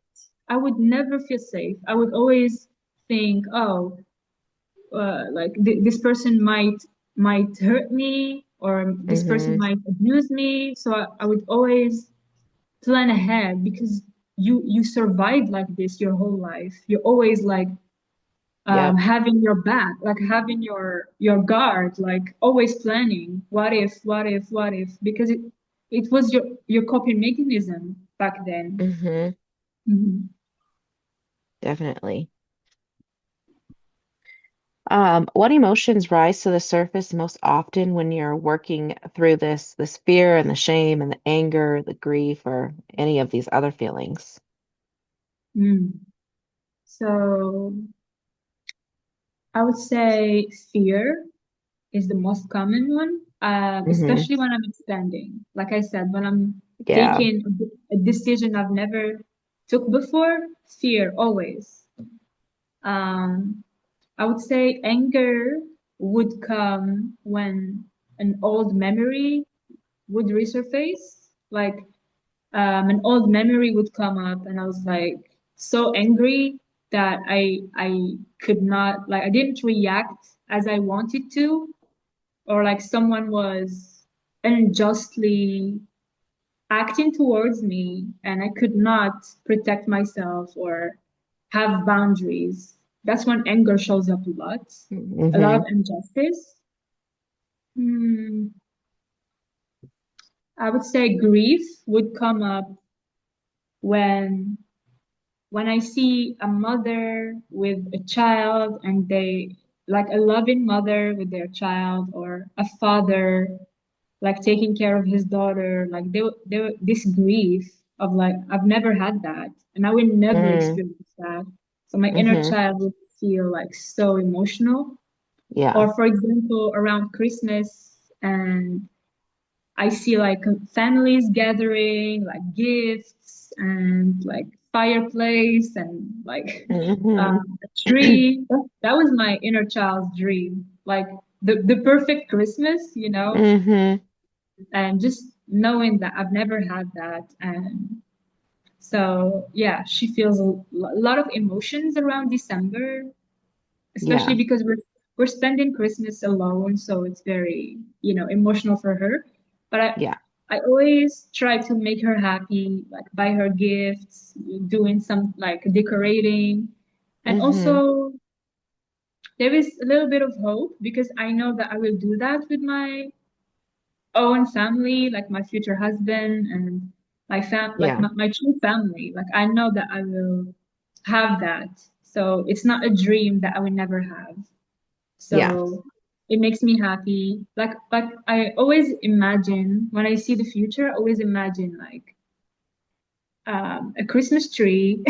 I would never feel safe. I would always think, oh, like this person might hurt me, or this person Hmm. might abuse me. So I would always plan ahead because you survived like this your whole life. You're always like Yep. having your back, like having your guard, like always planning. What if? Because it was your coping mechanism back then. Hmm. Mhm. Definitely. What emotions rise to the surface most often when you're working through this fear and the shame and the anger, the grief, or any of these other feelings? Mm. So I would say fear is the most common one, Hmm. especially when I'm expanding. Like I said, when I'm Yeah. taking a decision I've never took before, fear always. Um, I would say anger would come when an old memory would resurface. Like an old memory would come up, and I was like so angry that I could not like I didn't react as I wanted to, or like someone was unjustly acting towards me and I could not protect myself or have boundaries. That's when anger shows up a lot Hmm. of injustice. Hmm, I would say grief would come up when when I see a mother with a child and like a loving mother with their child, or a father like taking care of his daughter. Like this grief of like, I've never had that, and I will never Mm, experience that. So my inner mm-hmm. child would feel like so emotional. Yeah. Or for example, around Christmas, and I see like families gathering, like gifts and like fireplace and like Mm-hmm. a tree. That was my inner child's dream, like the perfect Christmas, Mm-hmm. and just knowing that I've never had that. And so, yeah, she feels a lot of emotions around December, especially Yeah. because we're spending Christmas alone, so it's very, emotional for her. But Yeah. I always try to make her happy, like buy her gifts, doing some like decorating. And Mm-hmm. also there is a little bit of hope because I know that I will do that with my own family, like my future husband and Yeah. my true family. Like I know that I will have that. So it's not a dream that I will never have. Yeah. So it makes me happy. Like I always imagine when I see the future, I always imagine like a Christmas tree,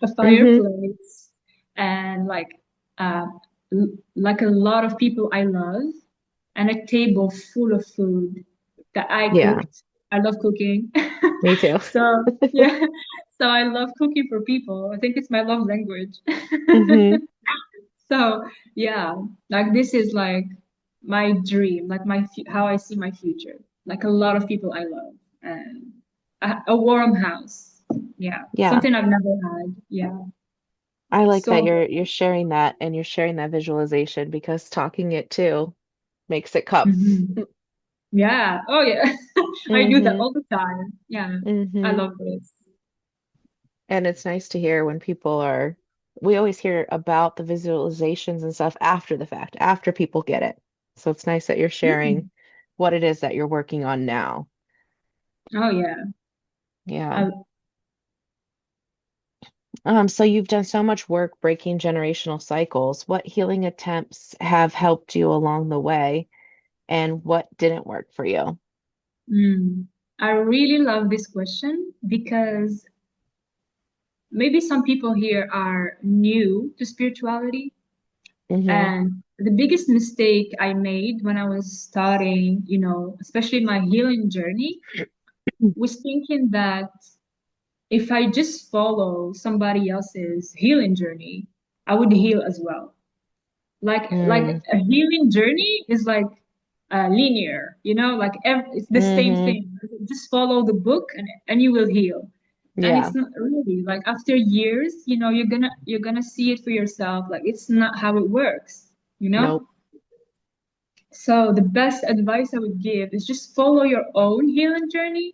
a Mm-hmm. fireplace, and uh, like a lot of people I love, and a table full of food that I Yeah. cooked. I love cooking. Me too. So yeah, so I love cooking for people. I think it's my love language. Mm-hmm. So yeah, like this is like my dream, like how I see my future. Like a lot of people I love, and a warm house. Yeah, Yeah. something I've never had. Yeah, I like that so you're sharing that and you're sharing that visualization because talking it too makes it come. mhm. Yeah. Oh yeah, I do that Mm-hmm. all the time. Yeah, I Mm-hmm. love this. And it's nice to hear when people are, we always hear about the visualizations and stuff after the fact, after people get it. So it's nice that you're sharing Mm. what it is that you're working on now. Oh yeah. Yeah. I, So you've done so much work breaking generational cycles. What healing attempts have helped you along the way, and what didn't work for you? mm, I really love this question because maybe some people here are new to spirituality. Mm-hmm. And the biggest mistake I made when I was starting, especially my healing journey, was thinking that if I just follow somebody else's healing journey, I would heal as well. Like Mm, a healing journey is like linear, like it's the same mm-hmm. thing. Just follow the book and you will heal. And Yeah. it's not really like after years, you're gonna see it for yourself. Like it's not how it works, you know? Nope. So the best advice I would give is just follow your own healing journey.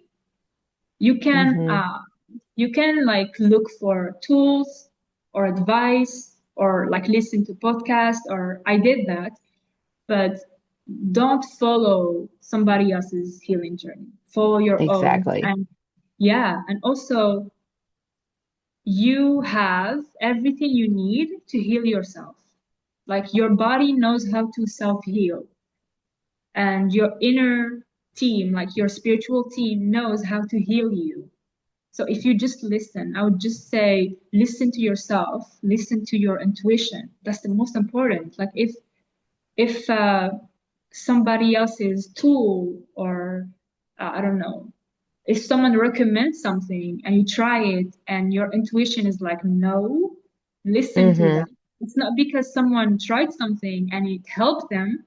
You can Mm-hmm. uh you can like look for tools or advice or like listen to podcasts or I did that, but don't follow somebody else's healing journey. Follow your own. Exactly. And yeah, and also you have everything you need to heal yourself. Like your body knows how to self-heal and your inner team, like your spiritual team, knows how to heal you. So if you just listen, I would just say, listen to yourself, listen to your intuition. That's the most important. Like if somebody else's tool or I don't know, if someone recommends something and you try it and your intuition is like, no, listen to Mm-hmm. them. It's not because someone tried something and it helped them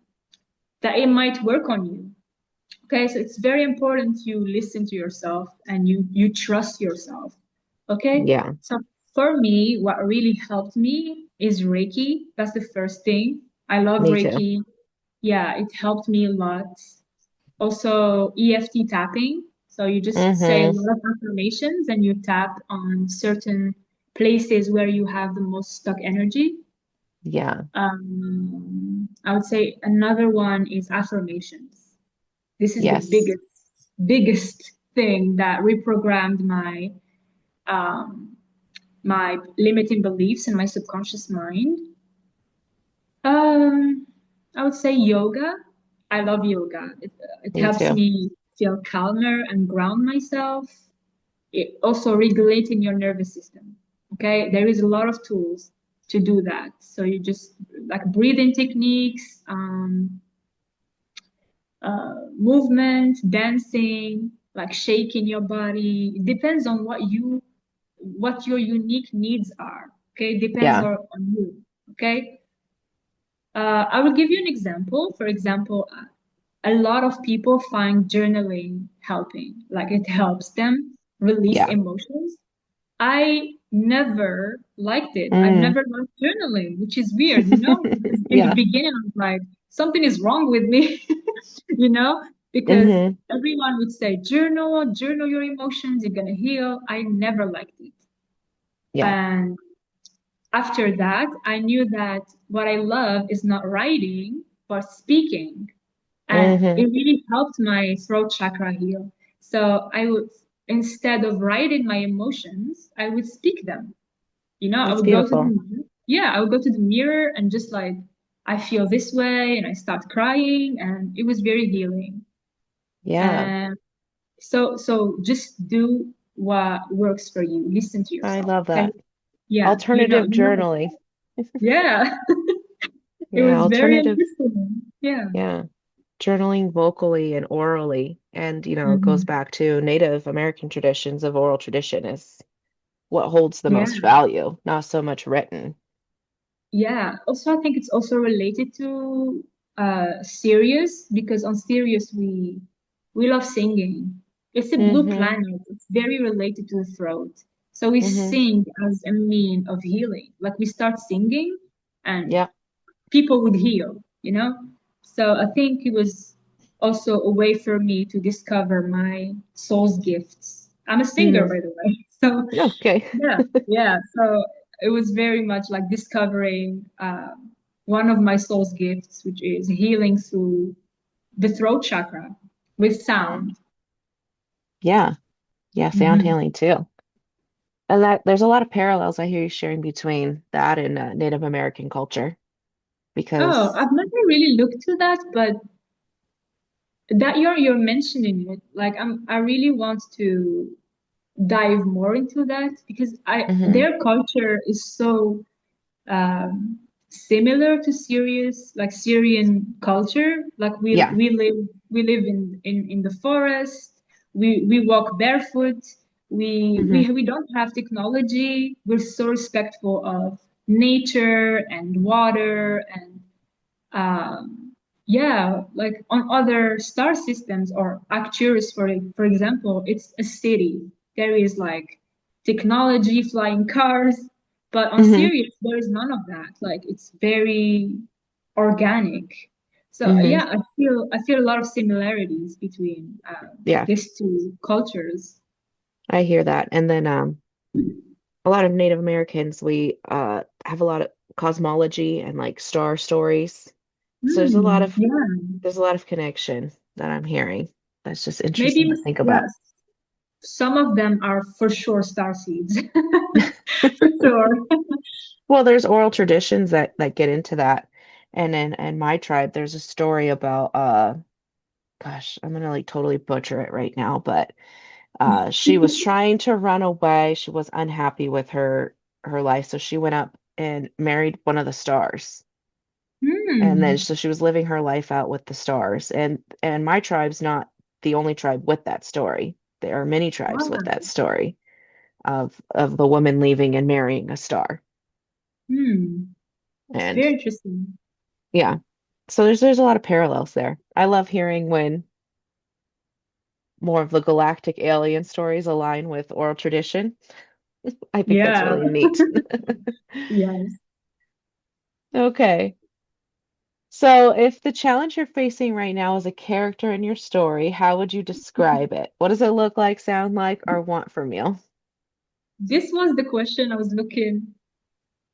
that it might work on you. Okay, so it's very important you listen to yourself and you trust yourself. Okay, Yeah. so for me, what really helped me is Reiki. That's the first thing. I love Me too. Reiki. Yeah, it helped me a lot. Also, EFT tapping. So you just say a Mm-hmm. lot of affirmations and you tap on certain places where you have the most stuck energy. Yeah. I would say another one is affirmations. This is the Yes. biggest thing that reprogrammed um, my limiting beliefs in my subconscious mind. Um, I would say yoga. I love yoga. It Me helps too. me feel calmer and ground myself. It also regulating your nervous system. Okay, there is a lot of tools to do that. So you just like breathing techniques, movement, dancing, like shaking your body. It depends on what your unique needs are. Okay, it depends Yeah. on you. Okay. I will give you an example. For example, a lot of people find journaling helping, like it helps them release Yeah. emotions. I never liked it. I've Mm. never liked journaling, which is weird, you know, because in the Yeah. beginning I was like, something is wrong with me, you know, because Hmm. everyone would say, journal your emotions, you're gonna heal. I never liked it. Yeah. And after that, I knew that what I love is not writing, but speaking. And Hmm. it really helped my throat chakra heal. So I would, instead of writing my emotions, I would speak them. You know, I That's would go to the beautiful. mirror. Yeah, I would go to the mirror and just like, I feel this way, and I start crying, and it was very healing. Yeah. And so just do what works for you. Listen to I yourself, love okay? that. Yeah, Alternative you're not journaling. alone. Yeah, it Yeah. was very Alternative. interesting. Yeah. Yeah. Journaling vocally and orally. And, it goes Hmm. back to Native American traditions of oral tradition is what holds the Yeah. most value, not so much written. Yeah. Also, I think it's also related to Sirius because on Sirius we love singing. It's a blue Hmm. planet. It's very related to the throat. So we Hmm. sing as a mean of healing. Like we start singing and Yeah. people would heal, you know? So I think it was also a way for me to discover my soul's gifts. I'm a singer, Hmm. by the way. So Okay. yeah, yeah. So it was very much like discovering one of my soul's gifts, which is healing through the throat chakra with Mhm. sound. Yeah. Yeah. Sound Hmm. healing too. And that there's a lot of parallels I hear you sharing between that and Native American culture Oh, because, I've never really looked to that, but that you're mentioning it, like I really want to dive more into that because I hmm, their culture is so um, similar to Syria's, like Syrian culture. Like yeah. we live in the forest. We walk barefoot. Hmm. We don't have technology. We're so respectful of nature and water and yeah, like on other star systems or Arcturus, for example, it's a city. There is like technology, flying cars, but on Hmm. Sirius, there is none of that. Like it's very organic. So Hmm. yeah, I feel a lot of similarities between Yeah, these two cultures. I hear that. And then a lot of Native Americans, we have a lot of cosmology and like star stories. So Yeah, there's a lot of connection that I'm hearing. That's just interesting maybe to think about. yes. Some of them are for sure star seeds, for sure. Well, there's oral traditions that get into that. And in my tribe, there's a story about gosh, I'm gonna like totally butcher it right now, but she was trying to run away. She was unhappy with her life, so she went up and married one of the stars. And then Hmm. so she was living her life out with the stars. And my tribe's not the only tribe with that story. There are many tribes with Wow. that story of the woman leaving and marrying a star. Hmm. That's And very interesting. yeah. So there's a lot of parallels there. I love hearing when more of the galactic alien stories align with oral tradition. I think that's Yeah. really neat. Yes. Okay. So, if the challenge you're facing right now is a character in your story, how would you describe it? What does it look like, sound like, or want from you? This was the question I was looking,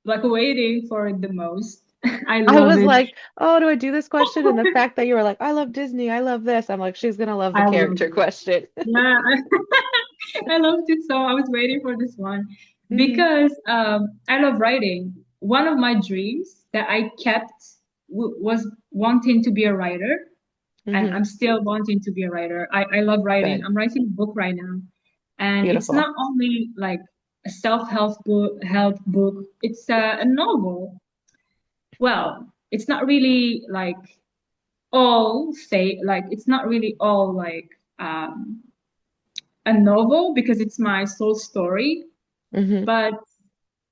like waiting for it the most. I I love was it. like, oh, do I do this question? And the fact that you were like, I love Disney, I love this. I'm like, she's gonna love the I love character it. question. Yeah. I loved it so. I was waiting for this one Hmm. because I love writing. One of my dreams that I kept was wanting to be a writer, and Mm-hmm. I'm still wanting to be a writer. I love writing. Good. I'm writing a book right now, and it's Beautiful. not only like a self-help book. It's a novel. Well, it's not really like it's not really all like a novel because it's my soul story. Mm-hmm. But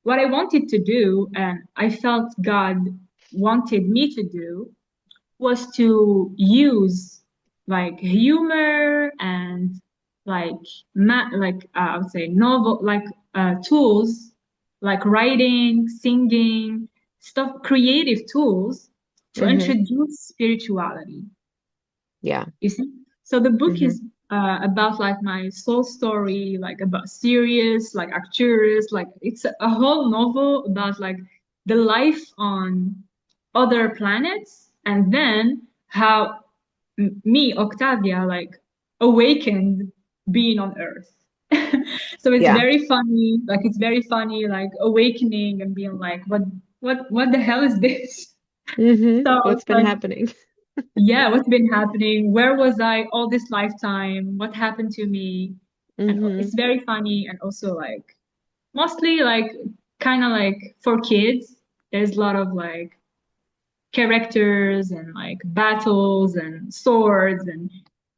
what I wanted to do, and I felt God wanted me to do, was to use like humor and like I would say novel tools like writing, singing, stuff, creative tools to Mm-hmm. introduce spirituality. Yeah. You see? So the book Mm-hmm. is about like my soul story, like about Sirius, like Arcturus, like it's a whole novel about like the life on other planets, and then how me, Octavia, like awakened being on Earth. So it's Yeah. very funny, like it's very funny, like awakening and being like, what the hell is this? Mm-hmm. So What's it's been like happening? yeah, what's been happening? Where was I all this lifetime? What happened to me? And Mm-hmm. it's very funny and also like mostly like kind of like for kids. There's a lot of like characters and like battles and swords and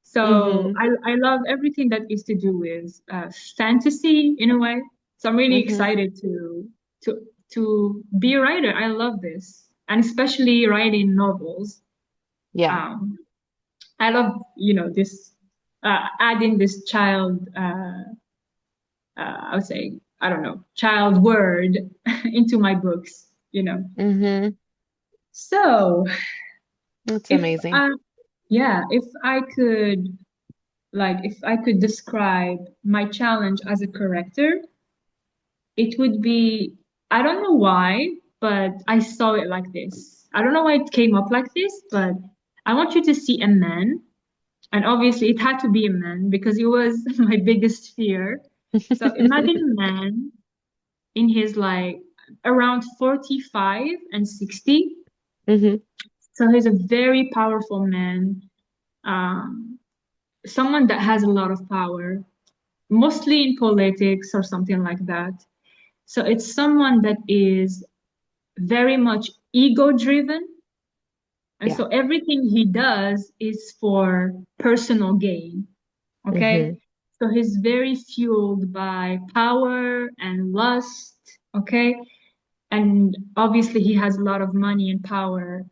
so Mm-hmm. I love everything that is to do with fantasy in a way. So I'm really Mm-hmm. excited to to be a writer. I love this, and especially writing novels. Yeah. Um, I love, this adding this I would say, I don't know, child word into my books. Mm-hmm. So That's if amazing. I, yeah, if I could describe my challenge as a character, it would be, I don't know why, but I saw it like this. I don't know why it came up like this, but I want you to see a man. And obviously, it had to be a man because it was my biggest fear. So imagine a man in his like around 45 and 60. Mm-hmm. So he's a very powerful man, um, someone that has a lot of power, mostly in politics or something like that. So it's someone that is very much ego driven. And Yeah. so everything he does is for personal gain. Mm-hmm. Okay. So he's very fueled by power and lust. Okay. And obviously, he has a lot of money and power.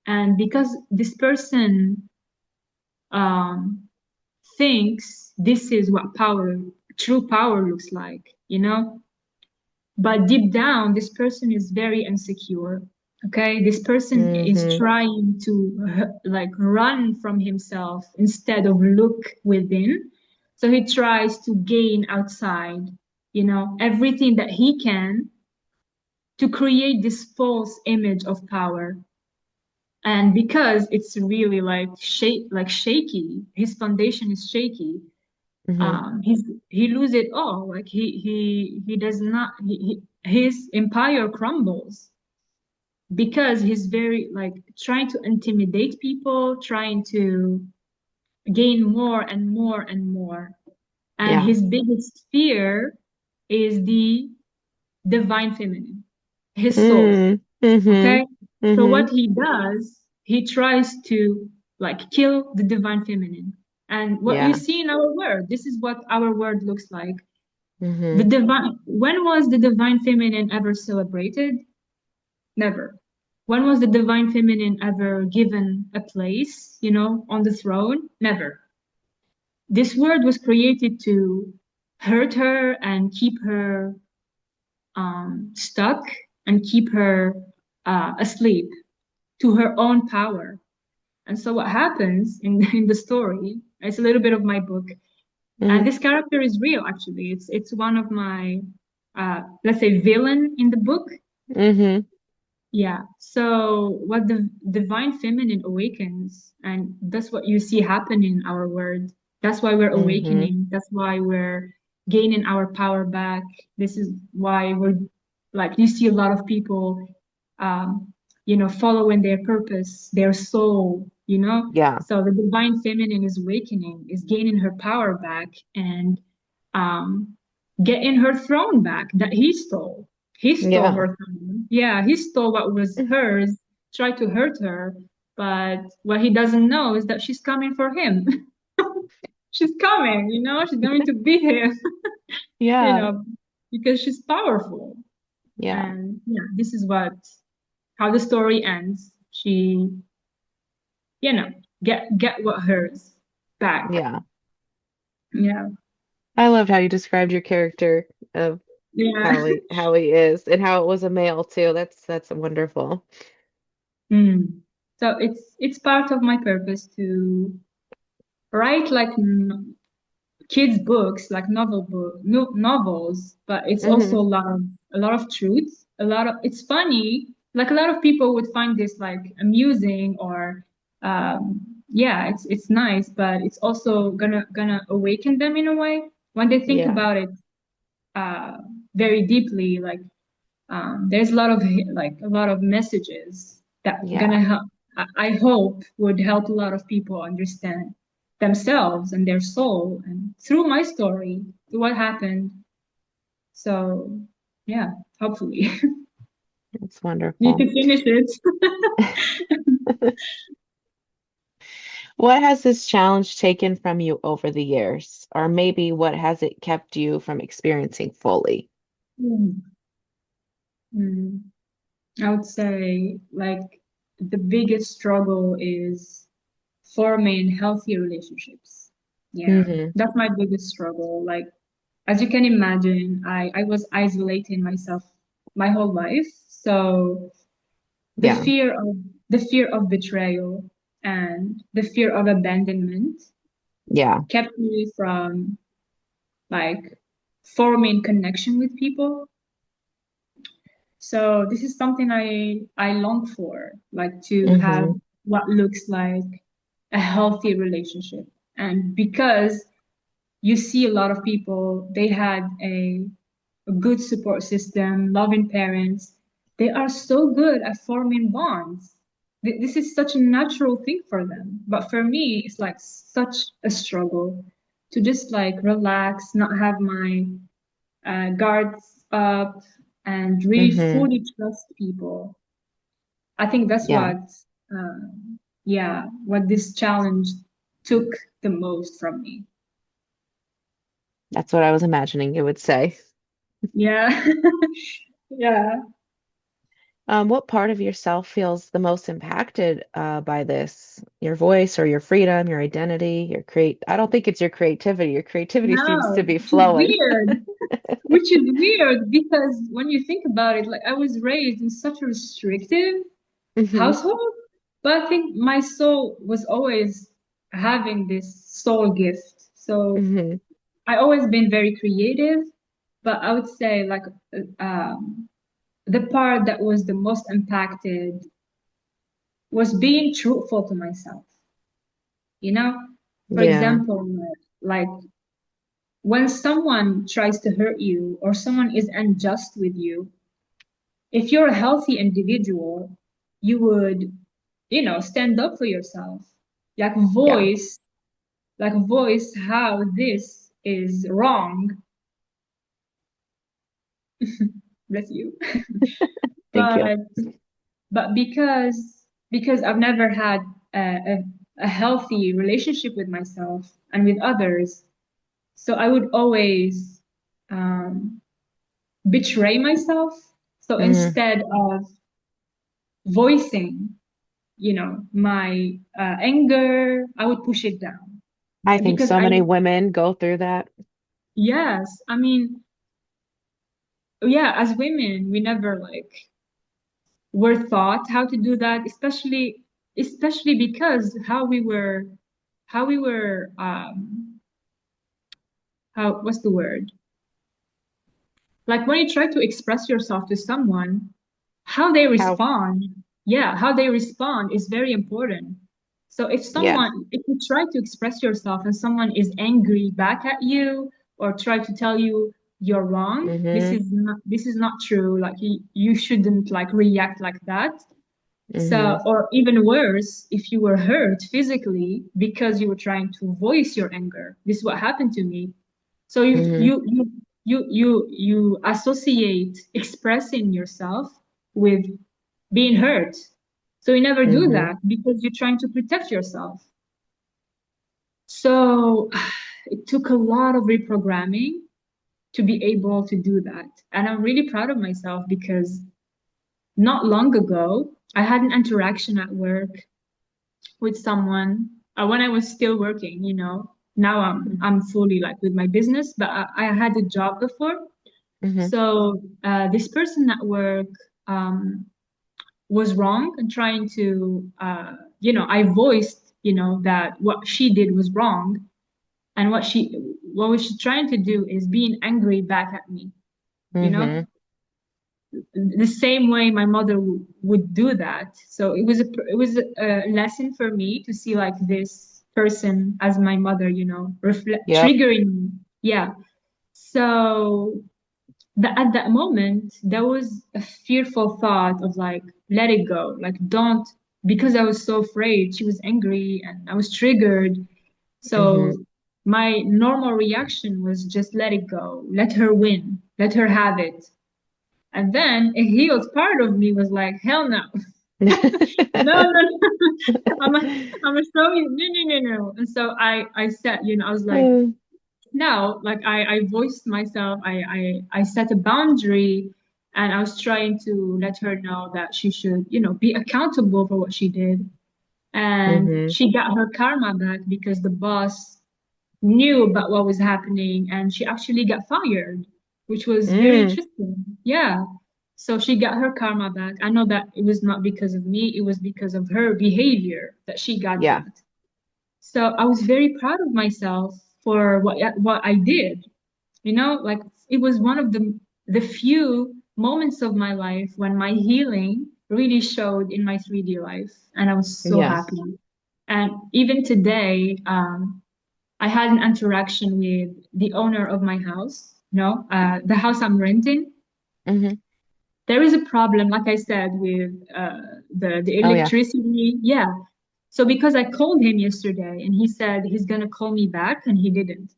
And because this person um, thinks this is what true power looks like. But deep down, this person is very insecure. Okay. This person is Mm-hmm. trying to like run from himself instead of look within. So he tries to gain outside, everything that he can to create this false image of power. And because it's really like shaky, his foundation is shaky. Mm-hmm. He lose it all. Like he does not. His empire crumbles because he's very like trying to intimidate people, trying to gain more and more and more. And Yeah. his biggest fear is the divine feminine, his soul. Mm. Mm-hmm. Okay. So Mm-hmm. what he does, he tries to like kill the divine feminine. And what you Yeah. see in our word, this is what our word looks like. The Mm-hmm. divine, when was the divine feminine ever celebrated? Never. When was the divine feminine ever given a place, on the throne? Never. This word was created to hurt her and keep her stuck and keep her asleep to her own power. And so what happens in in the story, it's a little bit of my book, and Mm-hmm. this character is real actually. It's one of my let's say villain in the book. Mm-hmm. Yeah. So what the divine feminine awakens, and that's what you see happen in our world. That's why we're Mm-hmm. awakening. That's why we're gaining our power back. This is why we're like you see a lot of people um, following their purpose, their soul, Yeah. So the divine feminine is awakening, is gaining her power back and um, getting her throne back that he stole. He stole Yeah. her throne. Yeah, he stole what was hers, tried to hurt her. But what he doesn't know is that she's coming for him. She's coming, she's going to beat him, you Yeah. know, because she's powerful. Yeah. And yeah, this is how the story ends. She, get what hers back. Yeah. Yeah. I loved how you described your character of Yeah. how he is and how it was a male too. That's wonderful. Mm. So it's part of my purpose to write like kids books, like novels, but it's also Hmm. a lot of truth, it's funny. Like a lot of people would find this like amusing or yeah, it's nice, but it's also gonna awaken them in a way when they think Yeah. about it uh very deeply. Like there's a lot of messages that Yeah. gonna help. I hope would help a lot of people understand themselves and their soul, and through my story, through what happened. So yeah, hopefully. It's Need to wonderful. finish it. What has this challenge taken from you over the years? Or maybe what has it kept you from experiencing fully? Mm. Mm. I would say like the biggest struggle is forming healthy relationships. Yeah, Hmm. that's my biggest struggle. Like, as you can imagine, I was isolating myself my whole life. So the Yeah. fear of the fear of betrayal and the fear of abandonment Yeah. kept me from like forming connection with people. So this is something I long for, like to have Hmm. what looks like a healthy relationship. And because you see a lot of people, they had a good support system, loving parents. They are so good at forming bonds. This is such a natural thing for them. But for me, it's like such a struggle to just like relax, not have my guards up, and really Hmm. fully trust people. I think that's Yeah. what this challenge took the most from me. That's what I was imagining you would say. Yeah. Yeah. What part of yourself feels the most impacted by this? Your voice or your freedom, your identity, your create? I don't think it's your creativity. Your creativity seems to No, be which is flowing. weird. Which is weird because when you think about it, like I was raised in such a restrictive Hmm. household, but I think my soul was always having this soul gift. So Hmm. I always been very creative, but I would say like the part that was the most impacted was being truthful to myself. You know, for Yeah. example, like when someone tries to hurt you or someone is unjust with you, if you're a healthy individual, you would, stand up for yourself, like Yeah. voice, voice how this is wrong. Bless you. Thank you. But because I've never had a healthy relationship with myself and with others, so I would always um, betray myself. So Mm. instead of voicing, my anger, I would push it down I think because so many women go through that. yes, I mean, yeah, as women, we never like were taught how to do that, especially because how we were how what's the word? Like when you try to express yourself to someone, how they How, respond, yeah, how they respond is very important. So yeah. if you try to express yourself and someone is angry back at you or try to tell you you're wrong, this Hmm. is not this is not true. Like you shouldn't like react like that. So, Mhm. or even worse, if you were hurt physically because you were trying to voice your anger. This is what happened to me. So Mhm. you associate expressing yourself with being hurt. So you never do Mhm. that because you're trying to protect yourself. So it took a lot of reprogramming to be able to do that. And I'm really proud of myself because not long ago, I had an interaction at work with someone when I was still working, you know. Now I'm fully like with my business, but I had a job before. Mhm. So this person at work um, was wrong and trying to, I voiced, that what she did was wrong, and what was she trying to do is being angry back at me, you know, Mhm. the same way my mother would do that. So it was a lesson for me to see like this person as my mother, Yep. triggering me. Yeah. So at that moment, there was a fearful thought of like, let it go. Like, don't, because I was so afraid. She was angry and I was triggered. Mhm. So my normal reaction was just let it go, let her win, let her have it. And then a healed part of me was like, hell no, no, no, no. I'm gonna show you, no, no, no, no. And so I said, I was like, no, like I voiced myself. I set a boundary, and I was trying to let her know that she should, be accountable for what she did. And Mhm. she got her karma back because the boss knew about what was happening, and she actually got fired, which was very Mm. interesting. Yeah. So she got her karma back. I know that it was not because of me, it was because of her behavior that she got Yeah. that. So I was very proud of myself for what I did. Like it was one of the few moments of my life when my healing really showed in my 3D life, and I was so Yeah. happy. And even today, I had an interaction with the owner of my house, the house I'm renting. Mhm. There is a problem, like I said, with the Oh yeah. electricity. Yeah. So because I called him yesterday and he said he's gonna call me back and he didn't.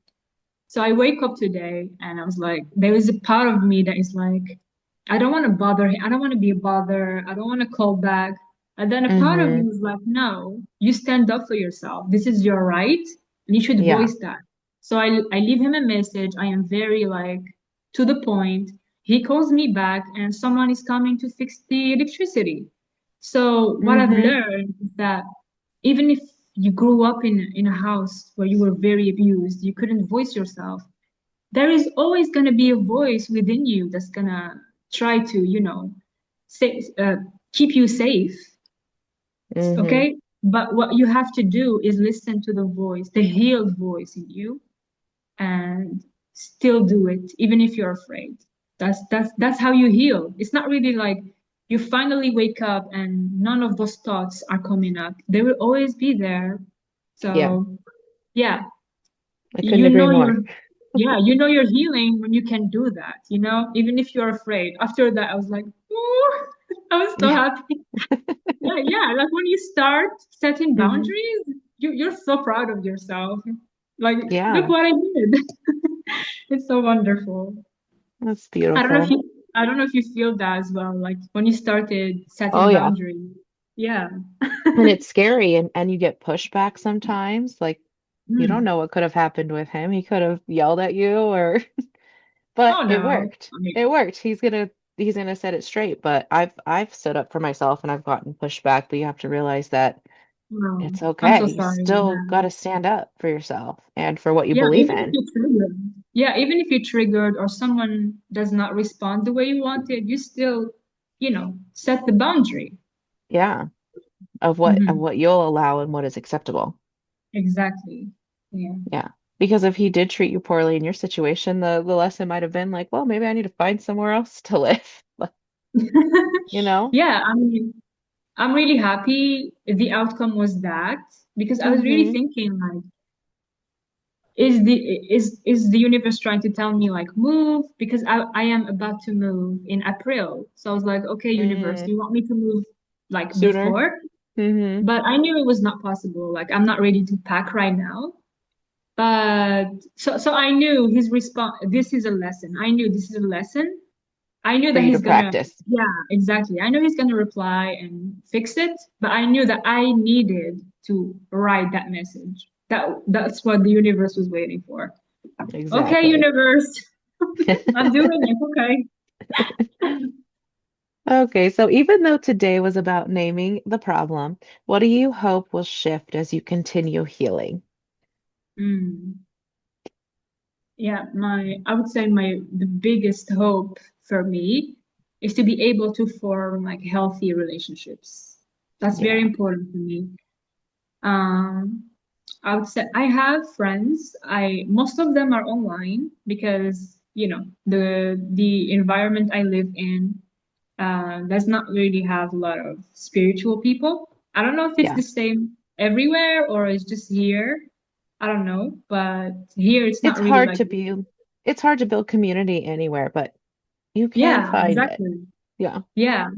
So I wake up today and I was like, there is a part of me that is like, I don't want to bother him. I don't want to be a bother. I don't want to call back. And then a part of me Mhm. was like, no, you stand up for yourself. This is your right, and you should Yeah. voice that. So I leave him a message. I am very like to the point. He calls me back, and someone is coming to fix the electricity. So what I've Mhm. learned is that even if you grew up in a house where you were very abused, you couldn't voice yourself, there is always going to be a voice within you that's going to try to, say, keep you safe. Mhm. Okay. But what you have to do is listen to the voice, the healed voice in you, and still do it, even if you're afraid. That's how you heal. It's not really like you finally wake up and none of those thoughts are coming up. They will always be there. Yeah. So yeah, I couldn't you agree know more. you're yeah, you know you're healing when you can do that, even if you're afraid. After that, I was like, ooh, I was so happy. Yeah, yeah. Like when you start setting Mhm. boundaries, you're so proud of yourself. Like, look Yeah. what I did. It's so wonderful. That's I don't know if beautiful. you I don't know if you feel that as well, like when you started Oh setting yeah. boundaries. Yeah. And it's scary and you get pushback sometimes. Like you don't Mm. know what could have happened with him. He could have yelled at you or but Oh it no. worked. I mean, It worked. He's gonna set it straight. But I've stood up for myself and I've gotten pushback, but you have to realize that no. it's I'm okay. so You sorry. still Yeah. gotta stand up for yourself and for what you Yeah, believe even if in. you're triggered. Yeah, even if you're triggered or someone does not respond the way you wanted, you still, set the boundary. Yeah. Of what Hmm. you'll allow and what is acceptable. Exactly. Yeah. Yeah. Because if he did treat you poorly in your situation, the lesson might have been like, well, maybe I need to find somewhere else to live. You know? Yeah, I mean, I'm really happy the outcome was that because I was really Mm-hmm. thinking like, is the universe trying to tell me like move? Because I am about to move in April. So I was like, okay, universe, Mm, do you want me to move like Sooner. before, Mm-hmm. but I knew it was not possible. Like I'm not ready to pack right now. But so I knew his response. This is a lesson. I knew this is a lesson. I knew For that you to he's gonna, practice. yeah, exactly. I knew he's gonna reply and fix it, but I knew that I needed to write that message. That's what the universe was waiting for. Okay, Exactly. universe, I'm doing it. Okay. Okay, so even though today was about naming the problem, what do you hope will shift as you continue healing? Mm. Yeah, I would say the biggest hope for me is to be able to form like healthy relationships. That's very Yeah. important for me. Um, I would say I have friends. I Most of them are online because, the environment I live in does not really have a lot of spiritual people. I don't know if it's Yeah. the same everywhere or it's just here. I don't know, but here it's It's not really hard like to build it's hard to build community anywhere, but you can yeah, find it. exactly. Yeah. Yeah.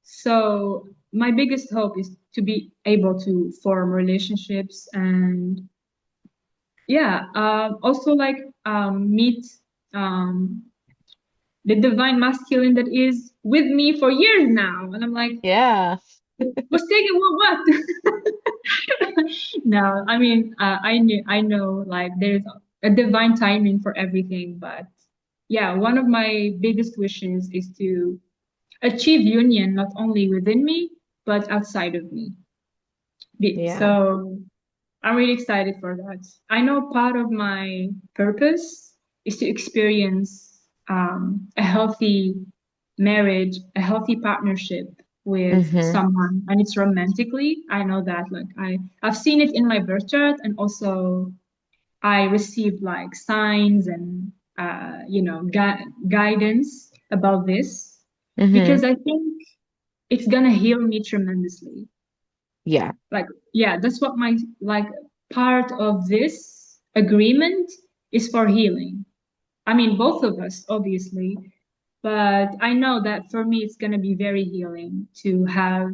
So my biggest hope is to be able to form relationships and yeah, also like meet um the divine masculine that is with me for years now. And I'm like, Yeah. what's taking what? No, I mean, I know like there's a divine timing for everything, but yeah, one of my biggest wishes is to achieve union not only within me, but outside of me. Yeah. So I'm really excited for that. I know part of my purpose is to experience a healthy marriage, a healthy partnership with Mm-hmm. someone, and it's romantically. I know that, like I've seen it in my birth chart, and also I received like signs and guidance about this Mm-hmm. because I think it's gonna heal me tremendously. Yeah. Like, yeah, that's what my like part of this agreement is for healing. I mean, both of us, obviously, but I know that for me, it's gonna be very healing to have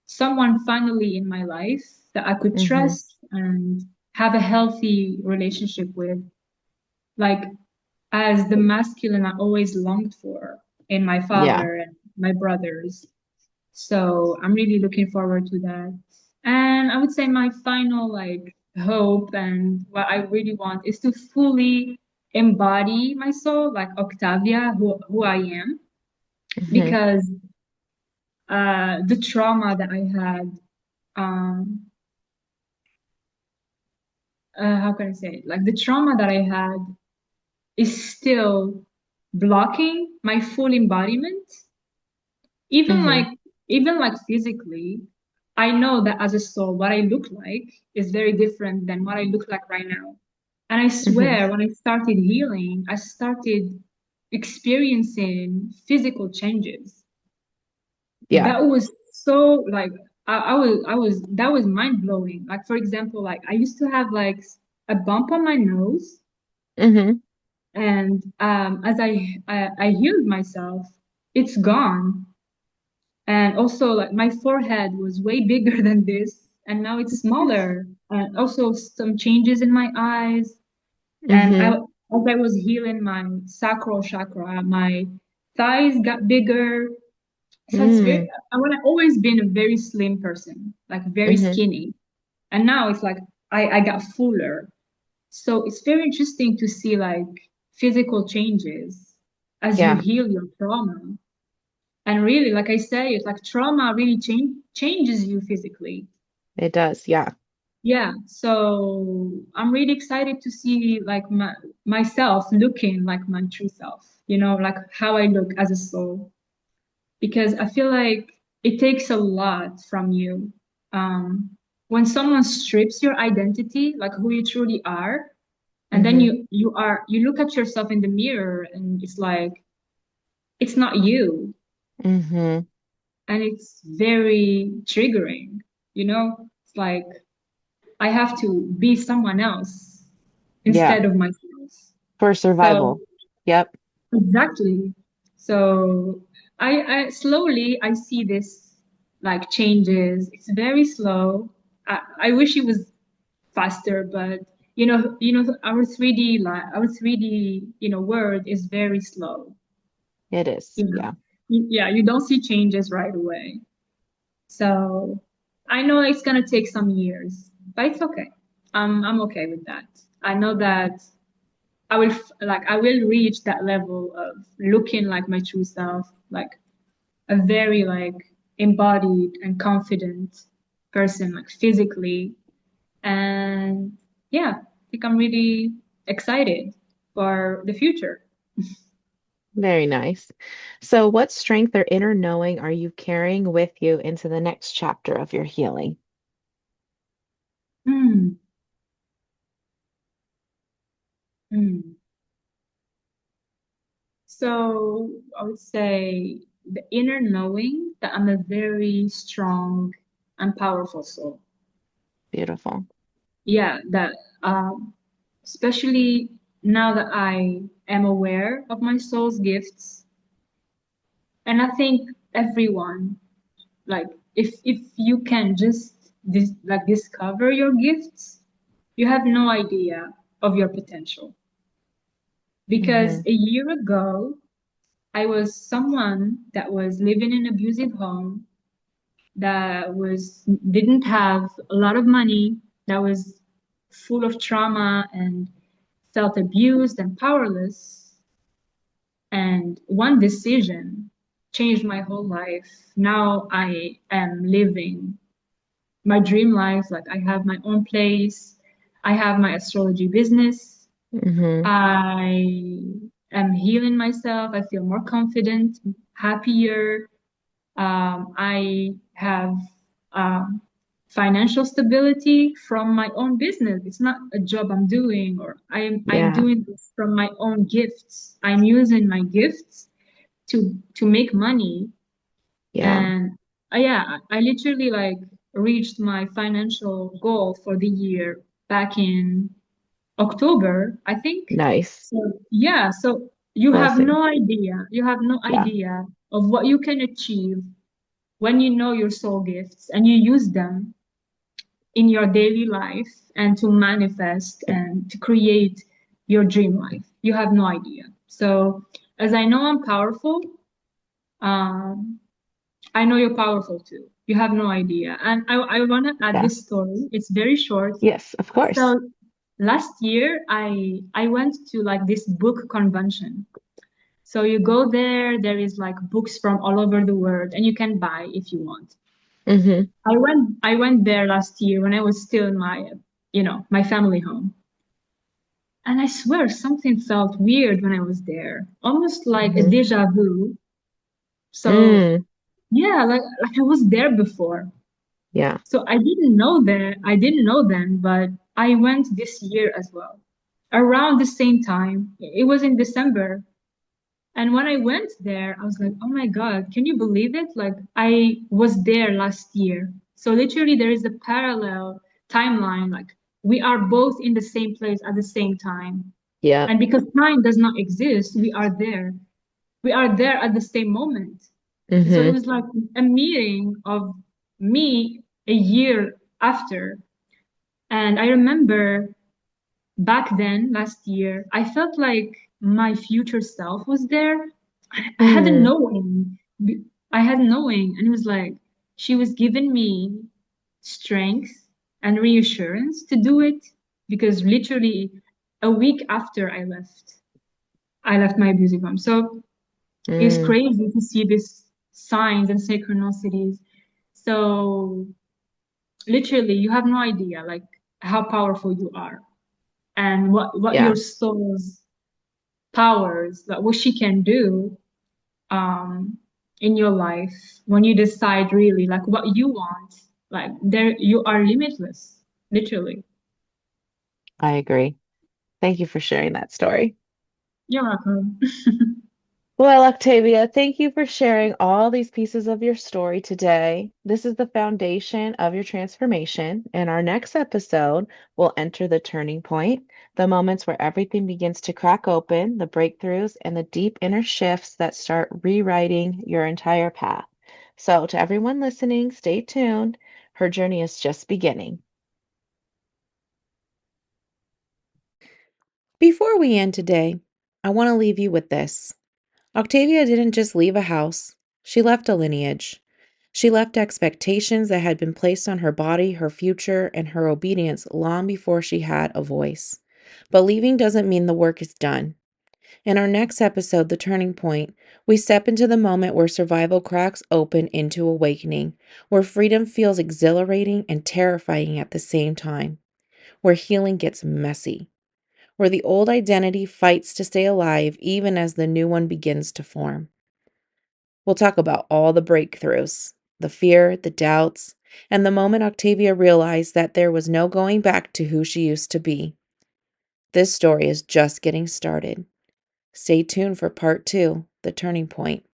someone finally in my life that I could Mm-hmm. trust and have a healthy relationship with, like as the masculine I always longed for in my Yeah. father and my brothers. So I'm really looking forward to that. And I would say my final like hope and what I really want is to fully embody my soul, like Octavia, who I am, Mm-hmm. because the trauma that I had, um, how can I say it? Like the trauma that I had is still blocking my full embodiment. Even Mm-hmm. like even like physically, I know that as a soul, what I look like is very different than what I look like right now. And I Mm-hmm. swear, when I started healing, I started experiencing physical changes. Yeah. That was so like I was that was mind blowing. Like for example, like I used to have like a bump on my nose, Mm-hmm. and as I healed myself, it's gone. And also, like my forehead was way bigger than this, and now it's smaller. And also some changes in my eyes. And Mm-hmm. as I was healing my sacral chakra, my thighs got bigger. So it's very. Mm. I've always been a very slim person, like very Mm-hmm. skinny, and now it's like I got fuller. So it's very interesting to see like physical changes as you Yeah, heal your trauma. And really, like I say, it's like trauma really changes you physically. it does. Yeah. Yeah. So I'm really excited to see like myself looking like my true self, like how I look as a soul. Because I feel like it takes a lot from you. Um, when someone strips your identity, like who you truly are, and then Mm-hmm. you look at yourself in the mirror and it's like it's not you. Mm-hmm. And it's very triggering, it's like I have to be someone else Yeah. instead of myself. For So survival. Yep. exactly. So I slowly I see this like changes. It's very slow. I wish it was faster, but our 3D our 3D, world is very slow. It is. You know, Yeah. yeah, you don't see changes right away. So I know it's gonna take some years, but it's okay. I'm okay with that. I know that I will reach that level of looking like my true self, like a very embodied and confident person, like physically. And yeah, I think I'm really excited for the future. Very nice. So, what strength or inner knowing are you carrying with you into the next chapter of your healing? Hmm. Hmm. So I would say the inner knowing that I'm a very strong and powerful soul. Beautiful. Yeah, that especially now that I am aware of my soul's gifts, and I think everyone, like, if you can just discover your gifts, you have no idea of your potential. Because Hmm. a year ago, I was someone that was living in an abusive home, that was didn't have a lot of money, that was full of trauma and felt abused and powerless. And one decision changed my whole life. Now I am living my dream life. Like, I have my own place. I have my astrology business. Hmm. I am healing myself. I feel more confident, happier. I have um, financial stability from my own business. It's not a job I'm doing, or I'm Yeah. doing this from my own gifts. I'm using my gifts to make money. Yeah. And yeah, I literally reached my financial goal for the year back in October, I think. Nice. So yeah, so you have Blessing. no idea. You have no Yeah. idea of what you can achieve when you know your soul gifts and you use them in your daily life and to manifest and to create your dream life. You have no idea. So as I know I'm powerful, um, I know you're powerful too. You have no idea. And I want to add Yeah. this story. It's very short. Yes, of course. So last year, I went to this book convention. So you go there, there is books from all over the world, and you can buy if you want. Hmm. I went there last year when I was still in my family home. And I swear something felt weird when I was there, almost like a Hmm. deja vu. So Mm. yeah, like I was there before. Yeah. So I didn't know then, but I went this year as well. Around the same time. It was in December. And when I went there, I was like, oh my God, can you believe it? Like, I was there last year. So literally there is a parallel timeline. Like, we are both in the same place at the same time. Yeah. And because time does not exist, we are there. We are there at the same moment. So it Hmm. was like a meeting of me a year after. And I remember back then, last year, I felt like my future self was there. I had a Mm. knowing. I had a knowing, and it was like she was giving me strength and reassurance to do it because literally a week after I left my abusive home. So it's Mm. crazy to see these signs and synchronicities. So literally, you have no idea like how powerful you are and what your Yeah. soul's powers, like what she can do um in your life when you decide really like what you want. Like there, you are limitless, literally. I agree. Thank you for sharing that story. You're welcome. Well, Octavia, thank you for sharing all these pieces of your story today. This is the foundation of your transformation. In our next episode, we'll enter the turning point, the moments where everything begins to crack open, the breakthroughs, and the deep inner shifts that start rewriting your entire path. So, to everyone listening, stay tuned. Her journey is just beginning. Before we end today, I want to leave you with this. Octavia didn't just leave a house, she left a lineage. She left expectations that had been placed on her body, her future, and her obedience long before she had a voice. But leaving doesn't mean the work is done. In our next episode, The Turning Point, we step into the moment where survival cracks open into awakening, where freedom feels exhilarating and terrifying at the same time, where healing gets messy, where the old identity fights to stay alive even as the new one begins to form. We'll talk about all the breakthroughs, the fear, the doubts, and the moment Octavia realized that there was no going back to who she used to be. This story is just getting started. Stay tuned for part two, The Turning Point.